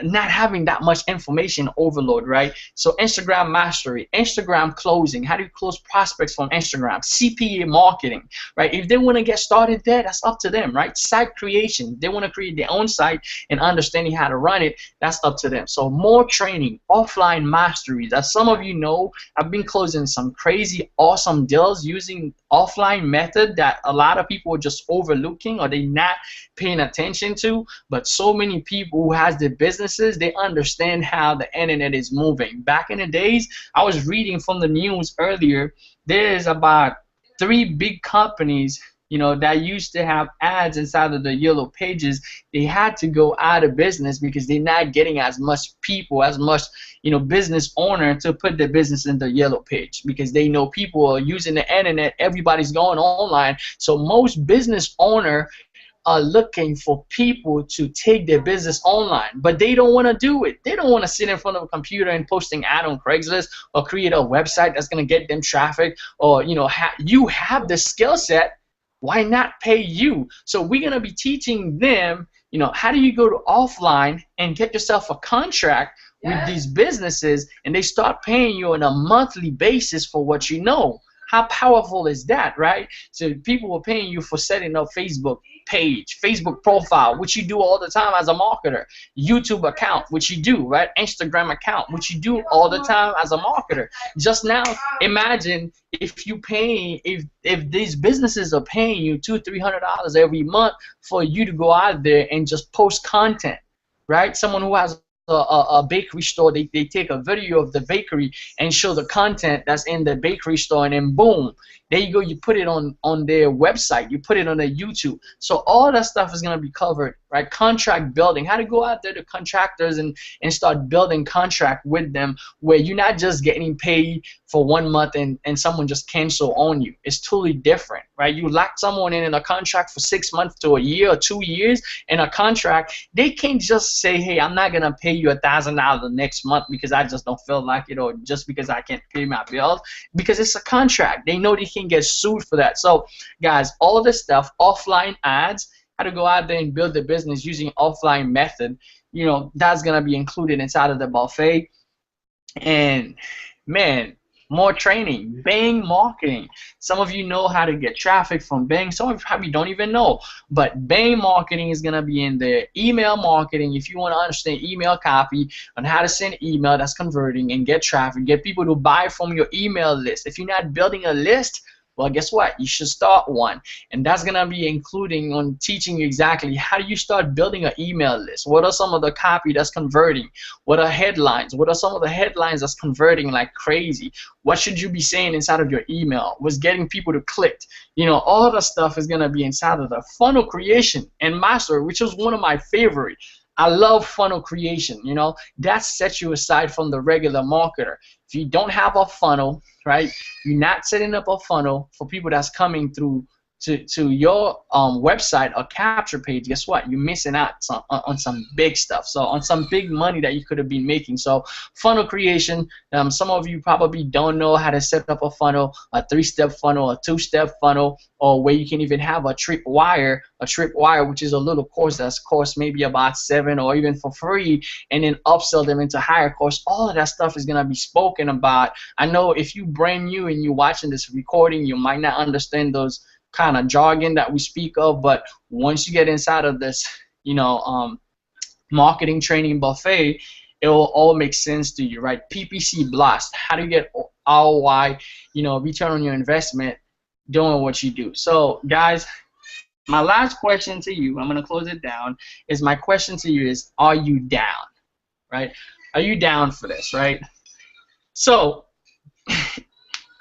not having that much information overload, right? So Instagram mastery, Instagram closing, how do you close prospects from Instagram, CPA marketing, right? If they want to get started there, that's up to them, right? Site creation, they want to create their own site and understanding how to run it, that's up to them. So more training, offline mastery. As some of you know, I've been closing some crazy awesome deals using offline method that a lot of people are just overlooking or they not paying attention to, but so many people who has the businesses, they understand how the internet is moving. Back in the days, I was reading from the news earlier, there's about 3 big companies, you know, that used to have ads inside of the yellow pages. They had to go out of business because they're not getting as much people, as much, you know, business owner to put their business in the yellow page because they know people are using the internet, everybody's going online. So most business owner are looking for people to take their business online, but they don't want to do it. They don't want to sit in front of a computer and posting ad on Craigslist or create a website that's going to get them traffic, or, you know, you have the skill set, why not pay you? So we're going to be teaching them, you know, how do you go to offline and get yourself a contract with these businesses, and they start paying you on a monthly basis for what you know. How powerful is that, right? So people are paying you for setting up Facebook page, Facebook profile, which you do all the time as a marketer, YouTube account, which you do, right? Instagram account, which you do all the time as a marketer. Just now, imagine if you pay, if these businesses are paying you $200-300 every month for you to go out there and just post content, right? Someone who has a bakery store, they take a video of the bakery and show the content that's in the bakery store, and then boom, there you go, you put it on their website, you put it on their YouTube. So all that stuff is going to be covered, right? Contract building, how to go out there to contractors and start building contract with them where you're not just getting paid for 1 month and someone just cancel on you. It's totally different, right? You lock someone in a contract for 6 months to a year or 2 years in a contract, they can't just say, hey, I'm not going to pay you $1,000 the next month because I just don't feel like it, or just because I can't pay my bills, because it's a contract. They know they can get sued for that. So guys, all of this stuff, offline ads, how to go out there and build the business using offline method, you know, that's gonna be included inside of the buffet. And man, more training, Bang marketing. Some of you know how to get traffic from Bang. Some of you probably don't even know. But Bang marketing is going to be in there. Email marketing, if you want to understand email copy on how to send email that's converting and get traffic, get people to buy from your email list. If you're not building a list, well, guess what? You should start one. And that's going to be including on teaching you exactly how do you start building an email list. What are some of the copy that's converting? What are headlines? What are some of the headlines that's converting like crazy? What should you be saying inside of your email? What's getting people to click? You know, all the stuff is going to be inside of the funnel creation and mastery, which is one of my favorite. I love funnel creation, you know. That sets you aside from the regular marketer. If you don't have a funnel, right, you're not setting up a funnel for people that's coming through to your website or capture page, guess what? You're missing out on some big stuff. So on some big money that you could have been making. So funnel creation, some of you probably don't know how to set up a funnel, a 3-step funnel, a 2-step funnel, or where you can even have a tripwire, which is a little course that's cost maybe about $7 or even for free, and then upsell them into higher course. All of that stuff is gonna be spoken about. I know if you brand new and you're watching this recording, you might not understand those kind of jargon that we speak of, but once you get inside of this, marketing training buffet, it will all make sense to you, right? PPC blast, how do you get ROI, return on your investment doing what you do. So guys, my last question to you, I'm gonna close it down, is my question to you is, are you down, right? Are you down for this, right? So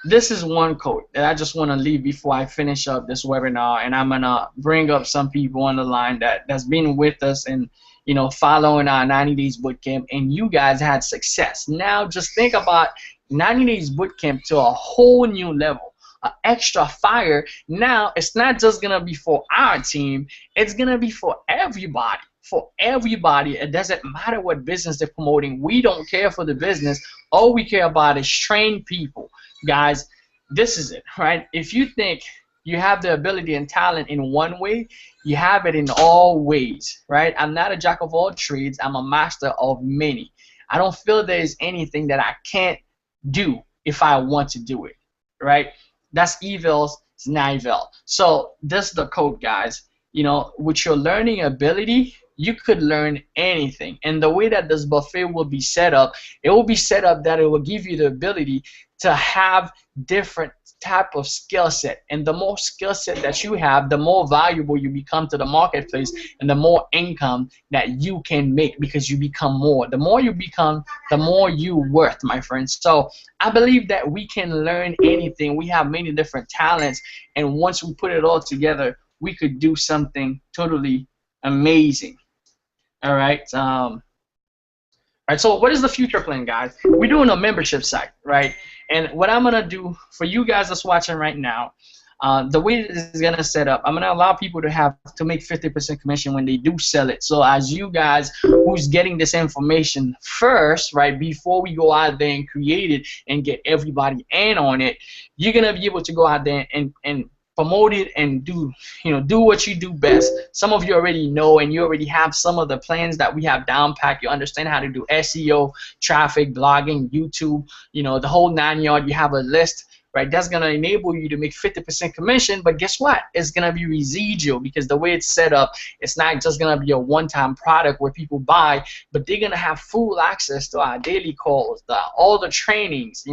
this is one quote that I just want to leave before I finish up this webinar, and I'm gonna bring up some people on the line that's been with us and following our 90 days bootcamp, and you guys had success. Now just think about 90 days bootcamp to a whole new level, an extra fire. Now it's not just gonna be for our team, it's gonna be for everybody. For everybody. It doesn't matter what business they're promoting. We don't care for the business. All we care about is train people. Guys, this is it, right? If you think you have the ability and talent in one way, you have it in all ways, right? I'm not a jack of all trades. I'm a master of many. I don't feel there is anything that I can't do if I want to do it, right? That's evils, it's not evil. So this is the code, guys. With your learning ability, you could learn anything. And the way that this buffet will be set up, it will be set up that it will give you the ability to have different type of skill set. And the more skill set that you have, the more valuable you become to the marketplace, and the more income that you can make, because you become more. The more you become, the more you worth, my friends. So I believe that we can learn anything. We have many different talents, and once we put it all together, we could do something totally amazing. All right. All right. So what is the future plan, guys? We're doing a membership site, right? And what I'm gonna do for you guys that's watching right now, the way this is gonna set up, I'm gonna allow people to make 50% commission when they do sell it. So as you guys who's getting this information first, right, before we go out there and create it and get everybody in on it, you're gonna be able to go out there and promote it and do what you do best. Some of you already know, and you already have some of the plans that we have down packed. You understand how to do SEO, traffic, blogging, YouTube, the whole 9 yards. You have a list, right? That's gonna enable you to make 50% commission. But guess what? It's gonna be residual, because the way it's set up, it's not just gonna be a one-time product where people buy, but they're gonna have full access to our daily calls, all the trainings,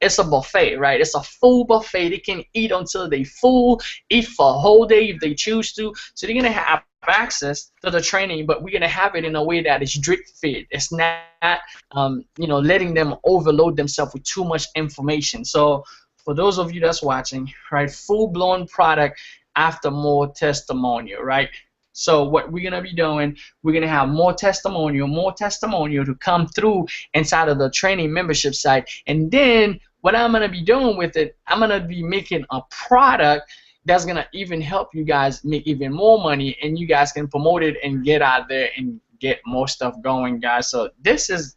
It's a buffet, right? It's a full buffet. They can eat until they full, eat for a whole day if they choose to. So they're gonna have access to the training, but we're gonna have it in a way that is drip fed. It's not, letting them overload themselves with too much information. So for those of you that's watching, right, full-blown product after more testimonial, right? So what we're gonna be doing, we're gonna have more testimonial to come through inside of the training membership site, and then what I'm gonna be doing with it, I'm gonna be making a product that's gonna even help you guys make even more money, and you guys can promote it and get out there and get more stuff going, guys. So this is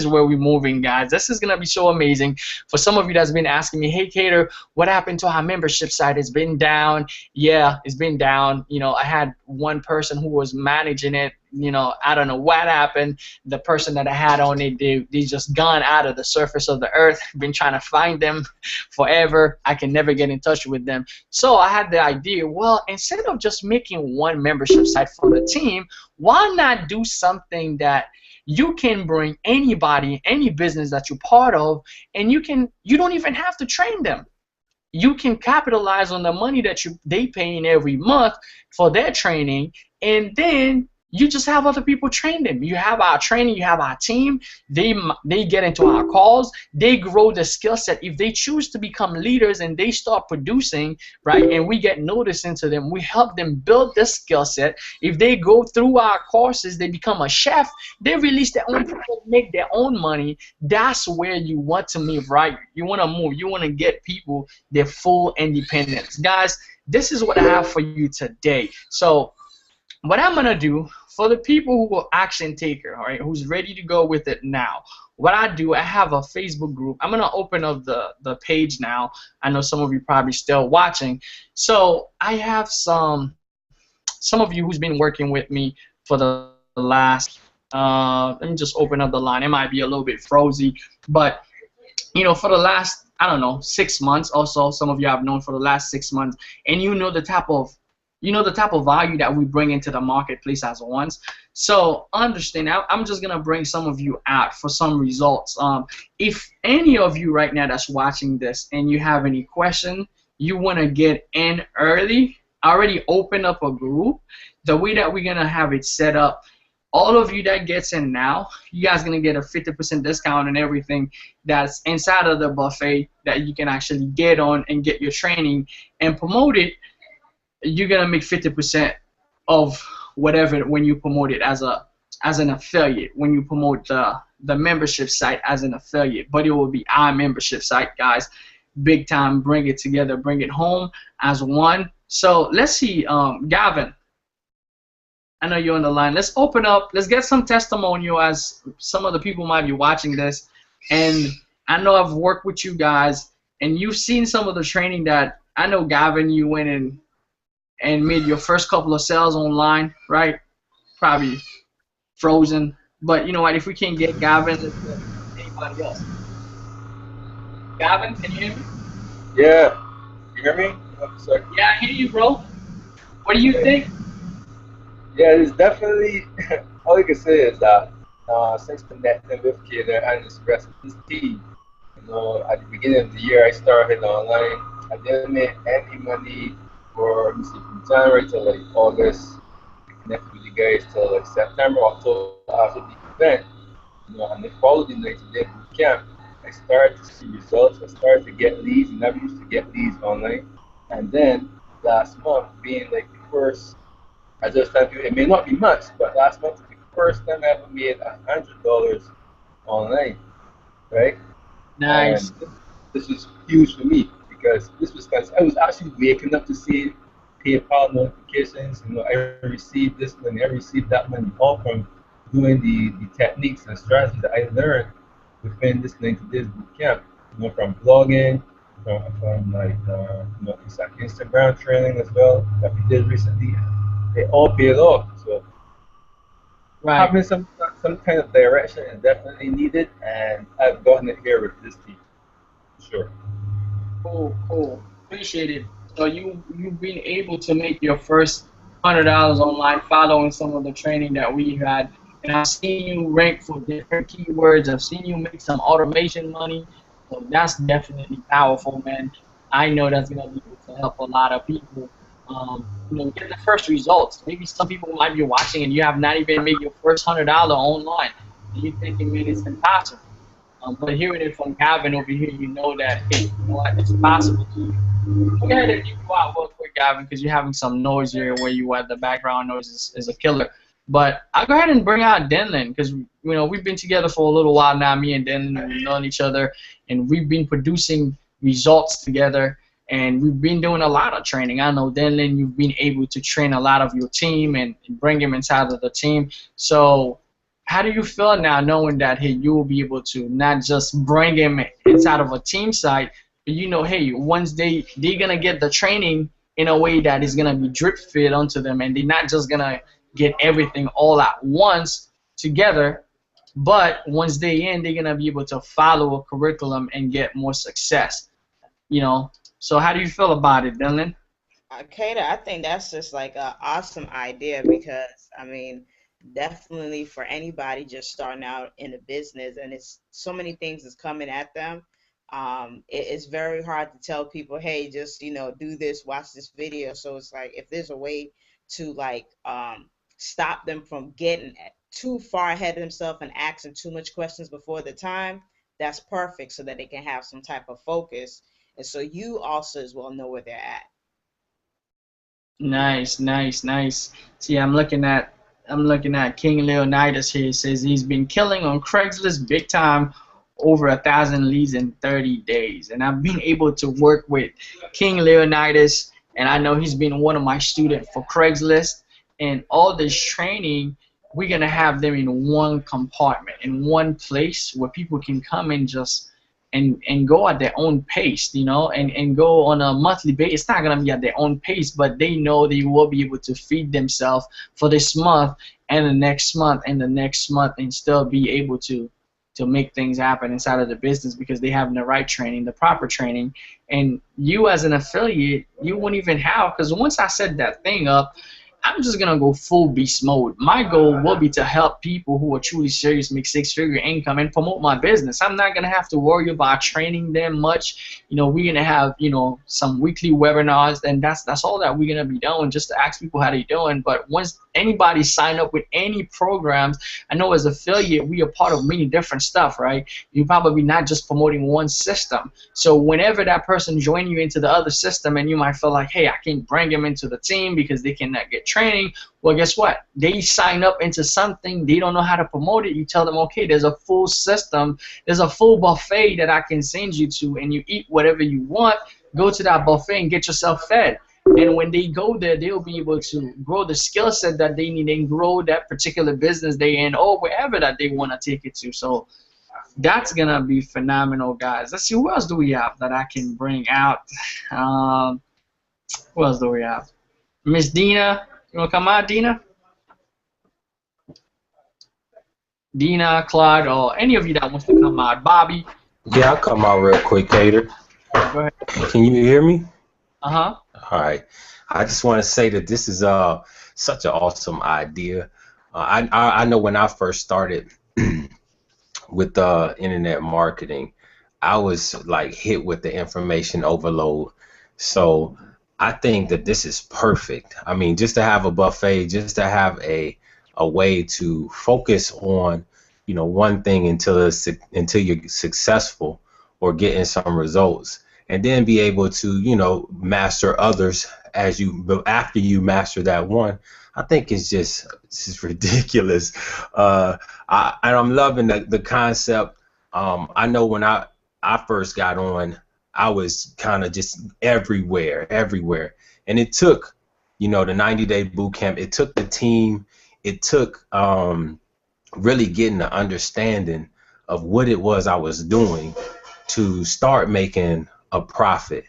where we're moving, guys. This is gonna be so amazing. For some of you that's been asking me, hey Keder, what happened to our membership site? It's been down. Yeah, it's been down. I had one person who was managing it. I don't know what happened. The person that I had on it, they just gone out of the surface of the earth. Been trying to find them forever. I can never get in touch with them. So I had the idea, well, instead of just making one membership site for the team, why not do something that you can bring anybody, any business that you're part of, and you don't even have to train them. You can capitalize on the money that they paying every month for their training, and then you just have other people train them. You have our training, you have our team. They get into our calls. They grow the skill set. If they choose to become leaders and they start producing, right, and we get notice into them, we help them build this skill set. If they go through our courses, they become a chef. They release their own product, make their own money. That's where you want to move, right? You want to move. You want to get people their full independence. Guys, this is what I have for you today. So what I'm gonna do for the people who are action taker, all right, who's ready to go with it now. What I do, I have a Facebook group. I'm gonna open up the page now. I know some of you probably still watching. So I have some of you who's been working with me for the last. Let me just open up the line. It might be a little bit frozy, but for the last, I don't know, 6 months or so, some of you have known for the last 6 months, and the type of value that we bring into the marketplace as ones. So understand, I'm just gonna bring some of you out for some results. If any of you right now that's watching this and you have any question, you wanna get in early, I already open up a group. The way that we're gonna have it set up, all of you that gets in now, you guys gonna get a 50% discount on everything that's inside of the buffet that you can actually get on and get your training and promote it. You're gonna make 50% of whatever when you promote it as an affiliate, when you promote the membership site as an affiliate. But it will be our membership site, guys. Big time. Bring it together, bring it home as one. So let's see, Gavin, I know you're on the line. Let's open up. Let's get some testimonial, as some of the people might be watching this. And I know I've worked with you guys, and you've seen some of the training that I know, Gavin, you went in and made your first couple of sales online, right? Probably frozen. But you know what? If we can't get Gavin, let's get anybody else. Gavin, can you hear me? Yeah. You hear me? Sorry. Yeah, I hear you, bro. What do you think? Yeah, it's definitely, all I can say is that since connecting with Keder and the rest of his team, at the beginning of the year I started online. I didn't make any money for, from January to like August, connected with you guys till like September, October after the event, and I followed the 90-day boot camp. I started to see results. I started to get leads. I never used to get leads online. And then last month, being like the first, I just tell you, it may not be much, but last month was the first time I ever made $100 online, right? Nice. And this was huge for me because this was because I was actually waking up to see PayPal notifications. I received this money, I received that money, all from doing the techniques and strategies that I learned within this 90 days boot camp. From blogging, from like Instagram training as well that we did recently. It all paid off. So having some kind of direction is definitely needed, and I've gotten it here with this team. Sure. Cool. Appreciate it. So you've been able to make your first $100 online following some of the training that we had, and I've seen you rank for different keywords. I've seen you make some automation money. So that's definitely powerful, man. I know that's gonna be able to help a lot of people. Get the first results. Maybe some people might be watching and you have not even made your first $100 online. And you're thinking, man, it's impossible. But hearing it from Gavin over here, you know that, hey, you know what, it's possible to you. Go ahead and you go out real quick, Gavin, because you're having some noise here where you are. The background noise is a killer. But I'll go ahead and bring out Denlin, because we've been together for a little while now. Me and Denlin, we've known each other, and we've been producing results together, and we've been doing a lot of training. I know, Denlin, you've been able to train a lot of your team and bring them inside of the team. So how do you feel now knowing that, hey, you will be able to not just bring him inside of a team site, but hey, once they're going to get the training in a way that is going to be drip fed onto them, and they're not just going to get everything all at once together, but once they're in, they're going to be able to follow a curriculum and get more success, So how do you feel about it, Dylan? Keder, I think that's just like an awesome idea because, definitely for anybody just starting out in a business and it's so many things is coming at them, it's very hard to tell people, hey, just, do this, watch this video. So it's like if there's a way to stop them from getting too far ahead of themselves and asking too much questions before the time, that's perfect so that they can have some type of focus. And so you also as well know where they're at. Nice. See, I'm looking at King Leonidas here. It says he's been killing on Craigslist big time, over 1,000 leads in 30 days. And I've been able to work with King Leonidas and I know he's been one of my students for Craigslist. And all this training, we're gonna have them in one compartment, in one place where people can come and just and go at their own pace, and go on a monthly basis. It's not gonna be at their own pace, but they know they will be able to feed themselves for this month and the next month and the next month, and still be able to make things happen inside of the business because they have the right training, the proper training. And you as an affiliate, you won't even have, because once I set that thing up, I'm just gonna go full beast mode. My goal will be to help people who are truly serious make six-figure income and promote my business. I'm not gonna have to worry about training them much. We're gonna have some weekly webinars, and that's all that we're gonna be doing, just to ask people how they doing. But once anybody sign up with any programs, I know as affiliate we are part of many different stuff, right? You're probably not just promoting one system. So whenever that person join you into the other system, and you might feel like, hey, I can't bring them into the team because they cannot get training. Well, guess what? They sign up into something, they don't know how to promote it. You tell them, okay, there's a full system, there's a full buffet that I can send you to, and you eat whatever you want. Go to that buffet and get yourself fed. And when they go there, they'll be able to grow the skill set that they need and grow that particular business they in, or wherever that they want to take it to. So that's gonna be phenomenal, guys. Let's see, who else do we have that I can bring out? Who else do we have? Miss Dina, you wanna come out, Dina? Dina, Claude, or any of you that wants to come out. Bobby. Yeah, I'll come out real quick, Keder. Go ahead. Can you hear me? Uh-huh. All right. I just want to say that this is such an awesome idea. I know when I first started with internet marketing, I was like hit with the information overload. So I think that this is perfect. I mean, just to have a buffet, just to have a way to focus on, one thing until you're successful or getting some results, and then be able to, master others after you master that one. I think it's just ridiculous. And I'm loving the concept. I know when I first got on, I was kind of just everywhere. And it took, the 90-day boot camp. It took the team. It took really getting the understanding of what it was I was doing to start making a profit.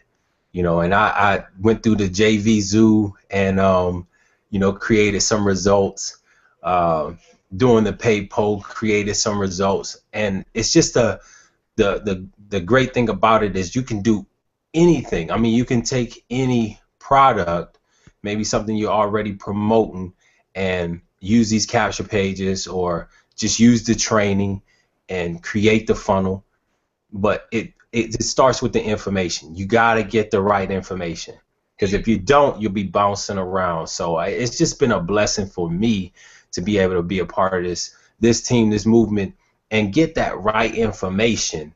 And I went through the JV Zoo and, created some results. Doing the paid poll, created some results. And it's just the great thing about it is you can do anything. I mean, you can take any product, maybe something you're already promoting, and use these capture pages or just use the training and create the funnel. But it starts with the information. You got to get the right information, because if you don't, you'll be bouncing around. So it's just been a blessing for me to be able to be a part of this team, this movement, and get that right information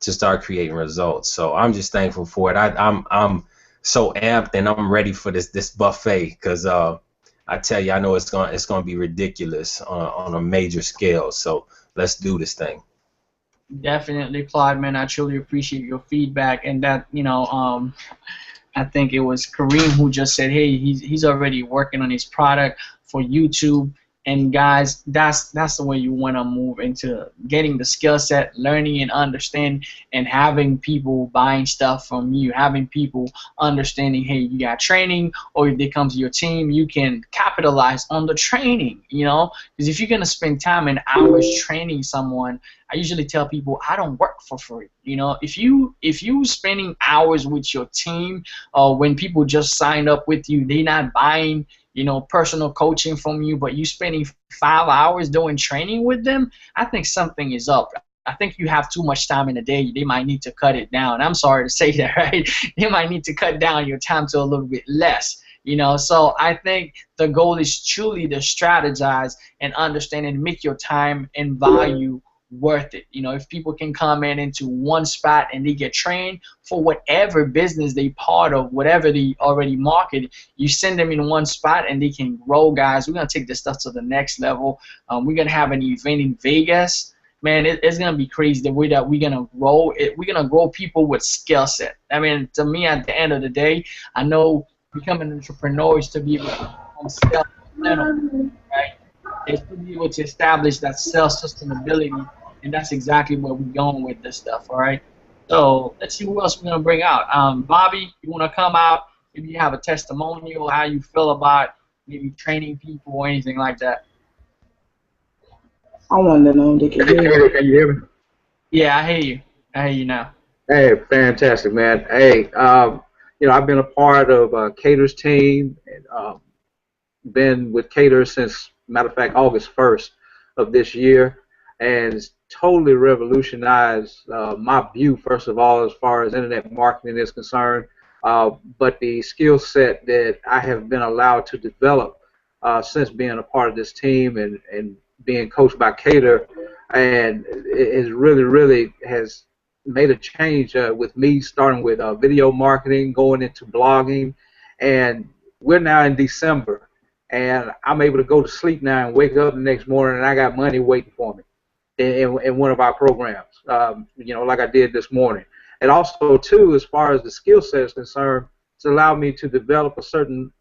to start creating results. So I'm just thankful for it. I'm so amped, and I'm ready for this buffet, because I tell you, I know it's gonna be ridiculous on a major scale. So let's do this thing. Definitely, Claude, man. I truly appreciate your feedback, and that I think it was Kareem who just said, hey, he's already working on his product for YouTube. And guys, that's the way you want to move into getting the skill set, learning and understanding, and having people buying stuff from you, having people understanding, hey, you got training, or if they come to your team, you can capitalize on the training, because if you're going to spend time and hours training someone, I usually tell people I don't work for free. If you spending hours with your team, or when people just signed up with you, they're not buying personal coaching from you, but you spending 5 hours doing training with them, I think something is up. I think you have too much time in a day. They might need to cut it down. I'm sorry to say that, right? They might need to cut down your time to a little bit less. So I think the goal is truly to strategize and understand and make your time and value worth it. If people can come into one spot and they get trained for whatever business they part of, whatever they already market, you send them in one spot and they can grow, guys. We're gonna take this stuff to the next level. We're gonna have an event in Vegas. Man, it's gonna be crazy the way that we're gonna grow it. We're gonna grow people with skill set. I mean, to me, at the end of the day, I know becoming entrepreneurs to be able to self-sustainable, right? Is to be able to establish that self-sustainability, and that's exactly where we're going with this stuff, all right? So let's see who else we're gonna bring out. Bobby, you wanna come out? Maybe you have a testimonial, how you feel about maybe training people or anything like that. I want to know if they can hear me. Can you hear me? Yeah, I hear you. I hear you now. Hey, fantastic, man. Hey, I've been a part of Keder's team, and been with Keder since, matter of fact, August 1st of this year, and it's totally revolutionized my view, first of all, as far as internet marketing is concerned, but the skill set that I have been allowed to develop since being a part of this team and being coached by Keder, and it is really has made a change with me starting with video marketing, going into blogging, and we're now in December, and I'm able to go to sleep now and wake up the next morning and I got money waiting for me in one of our programs, like I did this morning. And also, too, as far as the skill set is concerned, it's allowed me to develop a certain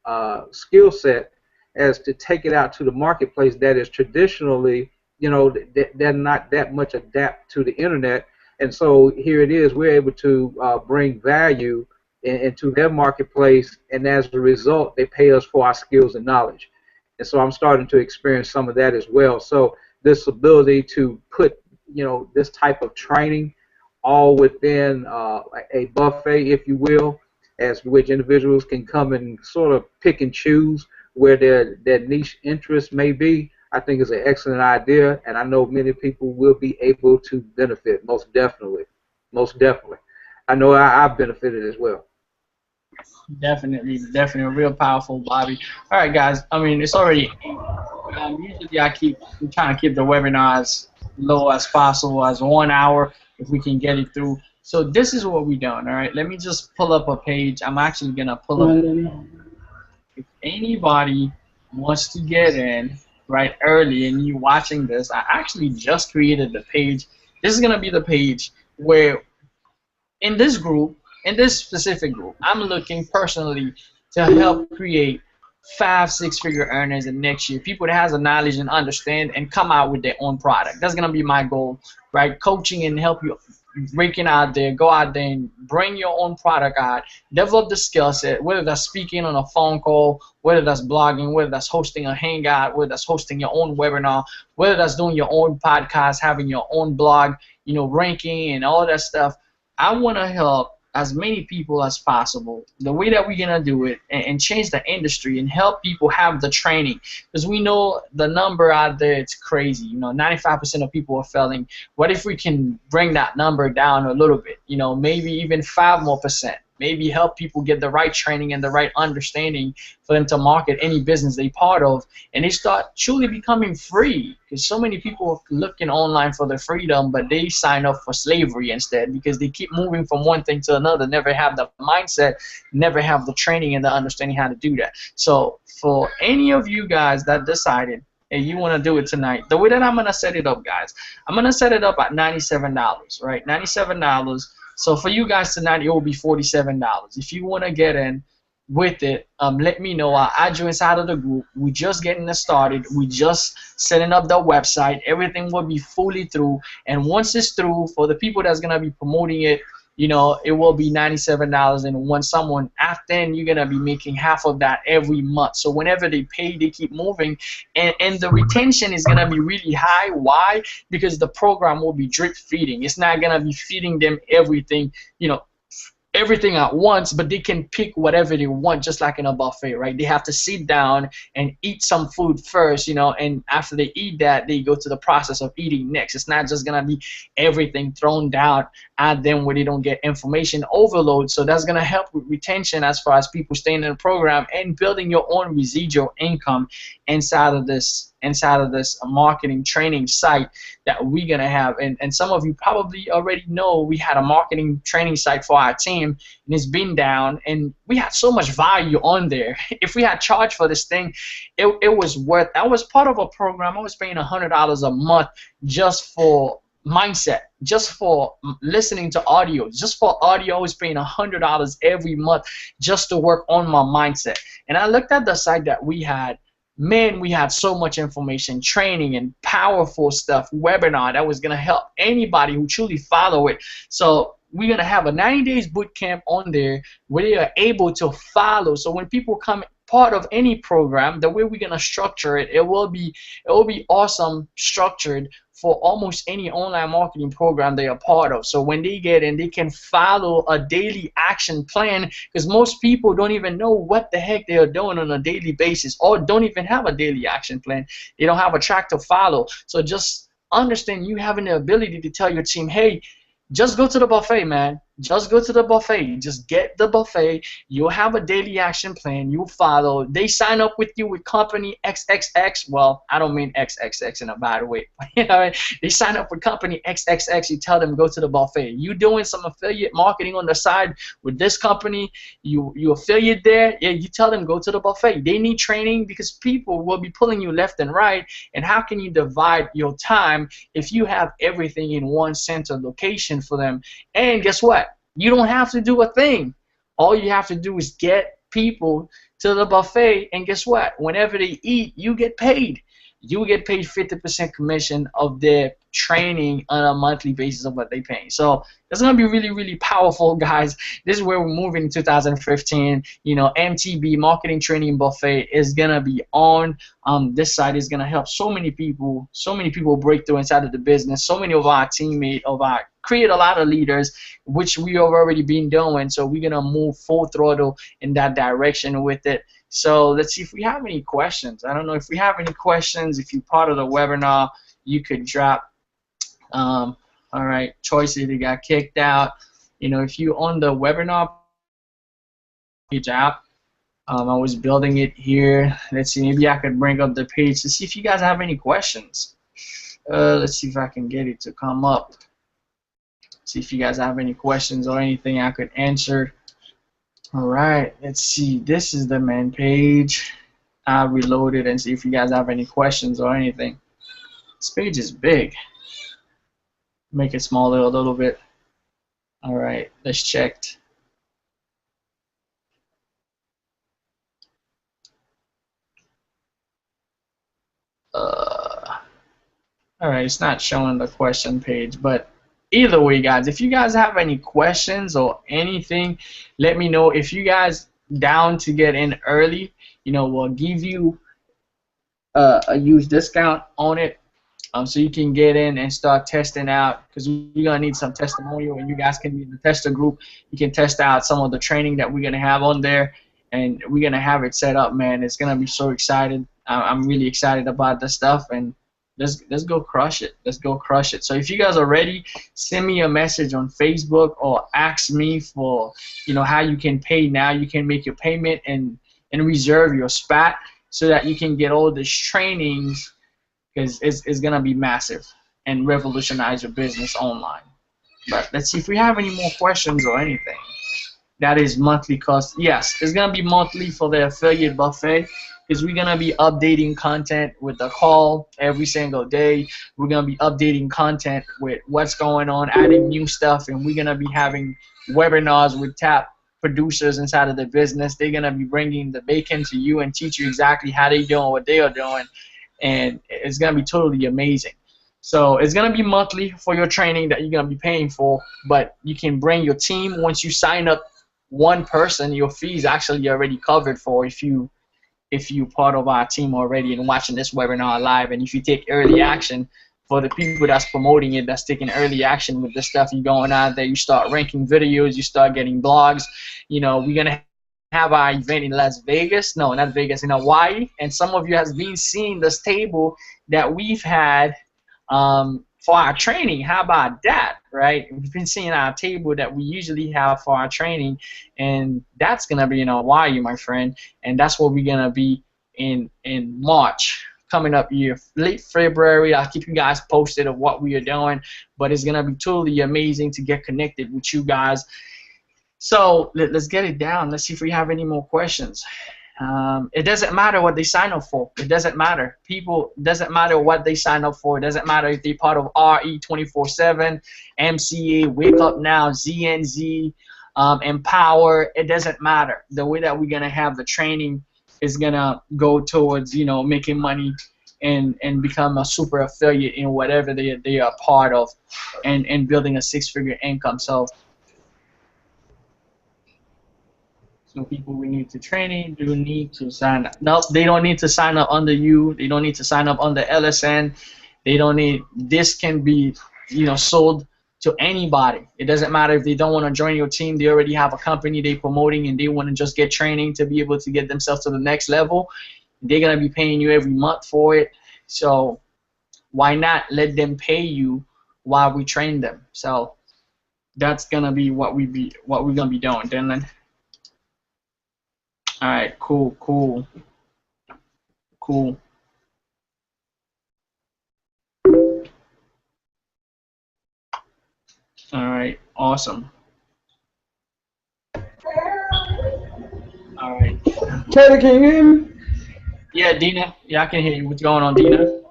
skill set as to take it out to the marketplace that is traditionally, they're not that much adapt to the internet. And so here it is, we're able to bring value into their marketplace, and as a result, they pay us for our skills and knowledge. And so I'm starting to experience some of that as well. So this ability to put, this type of training all within a buffet, if you will, as which individuals can come and sort of pick and choose where their niche interest may be, I think is an excellent idea, and I know many people will be able to benefit, most definitely. Most definitely. I know I've benefited as well. Definitely real powerful, Bobby. All right, guys. I mean, it's already. Usually, I'm trying to keep the webinar as low as possible, as 1 hour, if we can get it through. So this is what we're doing. All right. Let me just pull up a page. I'm actually gonna pull up. If anybody wants to get in right early, and you watching this, I actually just created the page. This is gonna be the page where, in this group. In this specific group, I'm looking personally to help create 5-6-figure earners in next year. People that has the knowledge and understand and come out with their own product. That's gonna be my goal, right? Coaching and help you breaking out there, go out there and bring your own product out, develop the skill set, whether that's speaking on a phone call, whether that's blogging, whether that's hosting a hangout, whether that's hosting your own webinar, whether that's doing your own podcast, having your own blog, ranking and all that stuff. I wanna help as many people as possible, the way that we're going to do it, and change the industry and help people have the training, because we know the number out there, it's crazy. 95% of people are failing. What if we can bring that number down a little bit, maybe even 5% more, maybe help people get the right training and the right understanding for them to market any business they part of, and they start truly becoming free, because so many people are looking online for their freedom, but they sign up for slavery instead, because they keep moving from one thing to another, never have the mindset, never have the training and the understanding how to do that. So for any of you guys that decided, hey, you want to do it tonight, the way that I'm going to set it up, guys, I'm going to set it up at $97, right? $97. So for you guys tonight, it will be $47. If you want to get in with it, let me know. I'll add you inside of the group. We're just getting it started. We just setting up the website. Everything will be fully through. And once it's through, for the people that's going to be promoting it, it will be $97. And when someone after, you're going to be making half of that every month. So whenever they pay, they keep moving. And the retention is going to be really high. Why? Because the program will be drip feeding. It's not going to be feeding them everything, everything at once, but they can pick whatever they want, just like in a buffet, right? They have to sit down and eat some food first, and after they eat that, they go to the process of eating next. It's not just gonna be everything thrown down at them where they don't get information overload. So that's gonna help with retention as far as people staying in the program and building your own residual income inside of this marketing training site that we're gonna have. And some of you probably already know we had a marketing training site for our team, and it's been down, and we had so much value on there. If we had charged for this thing, it was worth. I was part of a program. I was paying $100 a month just for mindset, just for listening to audio. Just for audio, I was paying $100 every month just to work on my mindset. And I looked at the site that we had. Man, we had so much information, training, and powerful stuff, webinar that was going to help anybody who truly follow it. So we're going to have a 90 days boot camp on there where they are able to follow. So when people come part of any program, the way we're going to structure it, it will be awesome structured for almost any online marketing program they are part of. So when they get in, they can follow a daily action plan, because most people don't even know what the heck they are doing on a daily basis, or don't even have a daily action plan. They don't have a track to follow. So just understand, you having the ability to tell your team, hey, just go to the buffet, man. Just go to the buffet. Just get the buffet. You'll have a daily action plan. You follow. They sign up with you with company XXX. Well, I don't mean XXX in a bad way. You know, they sign up with company XXX. You tell them go to the buffet. You doing some affiliate marketing on the side with this company. You affiliate there. Yeah, you tell them go to the buffet. They need training because people will be pulling you left and right. And how can you divide your time if you have everything in one center location for them? And guess what? You don't have to do a thing. All you have to do is get people to the buffet, and guess what? Whenever they eat, you get paid. You get paid 50% commission of their training on a monthly basis of what they pay. So it's going to be really, really powerful, guys. This is where we're moving in 2015. You know, MTB, Marketing Training Buffet, is going to be on. This site is going to help so many people break through inside of the business. So many of our teammates, create a lot of leaders, which we have already been doing. So we're going to move full throttle in that direction with it. So let's see if we have any questions. I don't know if we have any questions. If you're part of the webinar, you could drop. All right, choices, they got kicked out. You know, if you on the webinar page out, I was building it here. Let's see, maybe I could bring up the page to see if you guys have any questions. Let's see if I can get it to come up. See if you guys have any questions or anything I could answer. All right, let's see. This is the main page. I'll reload it and see if you guys have any questions or anything. This page is big. Make it smaller a little bit. All right, let's check. All right, it's not showing the question page, but either way, guys, if you guys have any questions or anything, let me know. If you guys down to get in early, you know, we'll give you a huge discount on it, so you can get in and start testing out, because we're gonna need some testimonial, and you guys can be in the tester group. You can test out some of the training that we're gonna have on there, and we're gonna have it set up, man. It's gonna be so excited. I'm really excited about this stuff, and let's go crush it. Let's go crush it. So if you guys are ready, send me a message on Facebook or ask me for, you know, how you can pay now. You can make your payment and reserve your spot so that you can get all these trainings, because it's gonna be massive and revolutionize your business online. But let's see if we have any more questions or anything. That is monthly cost. Yes, it's gonna be monthly for the affiliate buffet, because we're going to be updating content with the call every single day. We're going to be updating content with what's going on, adding new stuff, and we're going to be having webinars with top producers inside of the business. They're going to be bringing the bacon to you and teach you exactly how they're doing what they are doing, and it's going to be totally amazing. So it's going to be monthly for your training that you're going to be paying for, but you can bring your team. Once you sign up one person, your fee is actually already covered for if you're part of our team already and watching this webinar live. And if you take early action, for the people that's promoting it, that's taking early action with the stuff you're going out there, you start ranking videos, you start getting blogs. You know, we're going to have our event in Las Vegas. No, not Vegas, in Hawaii. And some of you has been seeing this table that we've had for our training. How about that, right? We've been seeing our table that we usually have for our training, and that's going to be in Hawaii, my friend, and that's where we're going to be in March, coming up here, late February. I'll keep you guys posted of what we are doing, but it's going to be totally amazing to get connected with you guys. So let's get it down. Let's see if we have any more questions. It doesn't matter what they sign up for. It doesn't matter. People, doesn't matter what they sign up for. It doesn't matter if they're part of RE 24/7, MCA, Wake Up Now, ZNZ, Empower. It doesn't matter. The way that we're gonna have the training is gonna go towards, you know, making money and become a super affiliate in whatever they are part of, and building a six-figure income. So people we need to training do need to sign up. No, they don't need to sign up under you. They don't need to sign up under LSN. They don't need. This can be, you know, sold to anybody. It doesn't matter if they don't want to join your team. They already have a company they promoting and they want to just get training to be able to get themselves to the next level. They're gonna be paying you every month for it. So why not let them pay you while we train them? So that's gonna be what we're gonna be doing, Dylan. All right, cool. All right, awesome. All right. Keder, can you hear me? Yeah, Dina. Yeah, I can hear you. What's going on, Dina?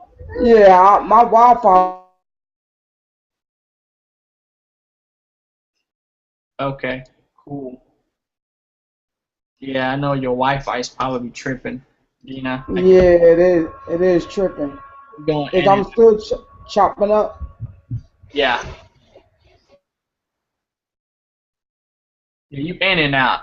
Yeah, my Wi-Fi. Okay, cool. Yeah, I know your Wi-Fi is probably tripping, Dina. Yeah, it is. It is tripping. Going Is in I'm and still chopping up? yeah, you in and out.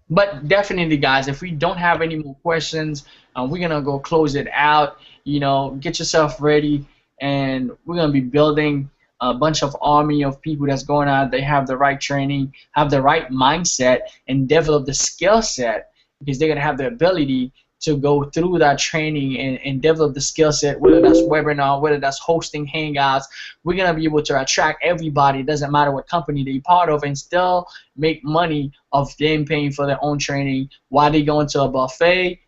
But definitely, guys, if we don't have any more questions, we're gonna go close it out. You know, get yourself ready, and we're gonna be building a bunch of army of people that's going out. They have the right training, have the right mindset, and develop the skill set, because they're gonna have the ability to go through that training and develop the skill set, whether that's webinar, whether that's hosting hangouts. We're going to be able to attract everybody. It doesn't matter what company they're part of, and still make money of them paying for their own training while they go into a buffet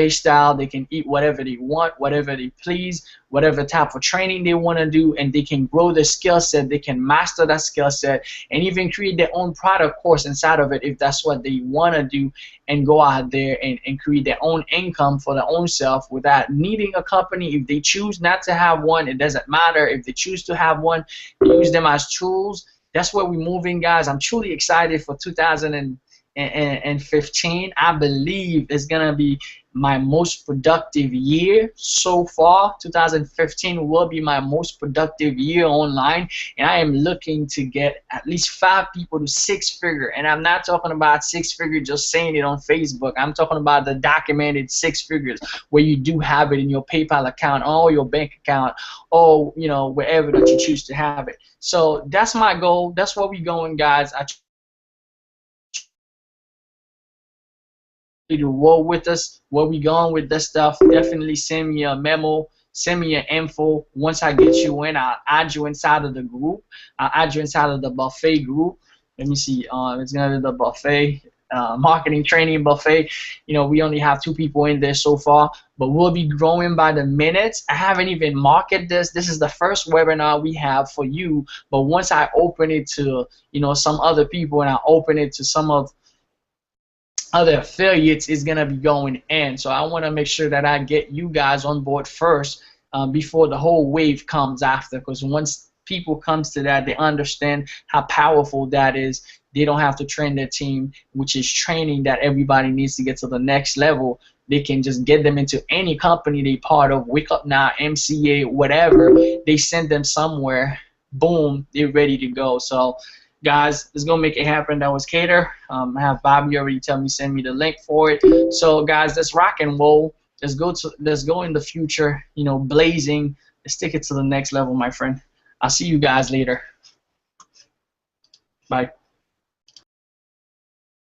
style. They can eat whatever they want, whatever they please, whatever type of training they want to do, and they can grow their skill set. They can master that skill set and even create their own product course inside of it if that's what they want to do, and go out there and create their own income for their own self without needing a company. If they choose not to have one, it doesn't matter. If they choose to have one, use them as tools. That's where we're moving, guys. I'm truly excited for 2015. I believe it's going to be my most productive year so far. 2015 will be my most productive year online, and I am looking to get at least 5 people to 6-figure. And I'm not talking about 6-figure just saying it on Facebook. I'm talking about the documented 6 figures where you do have it in your PayPal account or your bank account, or, you know, wherever that you choose to have it. So that's my goal. That's where we're going, guys. To roll with us, where we going with this stuff. Definitely send me a memo, send me your info. Once I get you in, I'll add you inside of the group. I'll add you inside of the buffet group. Let me see. It's gonna be the buffet, marketing training buffet. You know, we only have 2 people in there so far, but we'll be growing by the minutes. I haven't even marketed this. This is the first webinar we have for you. But once I open it to, you know, some other people, and I open it to some of other affiliates, is going to be going in. So I want to make sure that I get you guys on board first, before the whole wave comes after, because once people comes to that, they understand how powerful that is. They don't have to train their team, which is training that everybody needs to get to the next level. They can just get them into any company they part of, Wake Up Now, MCA, whatever. They send them somewhere, boom, they're ready to go. So guys, let's go make it happen. That was Keder. I have Bobby already tell me, send me the link for it. So guys, let's rock and roll. Let's go in the future, you know, blazing. Let's take it to the next level, my friend. I'll see you guys later. Bye.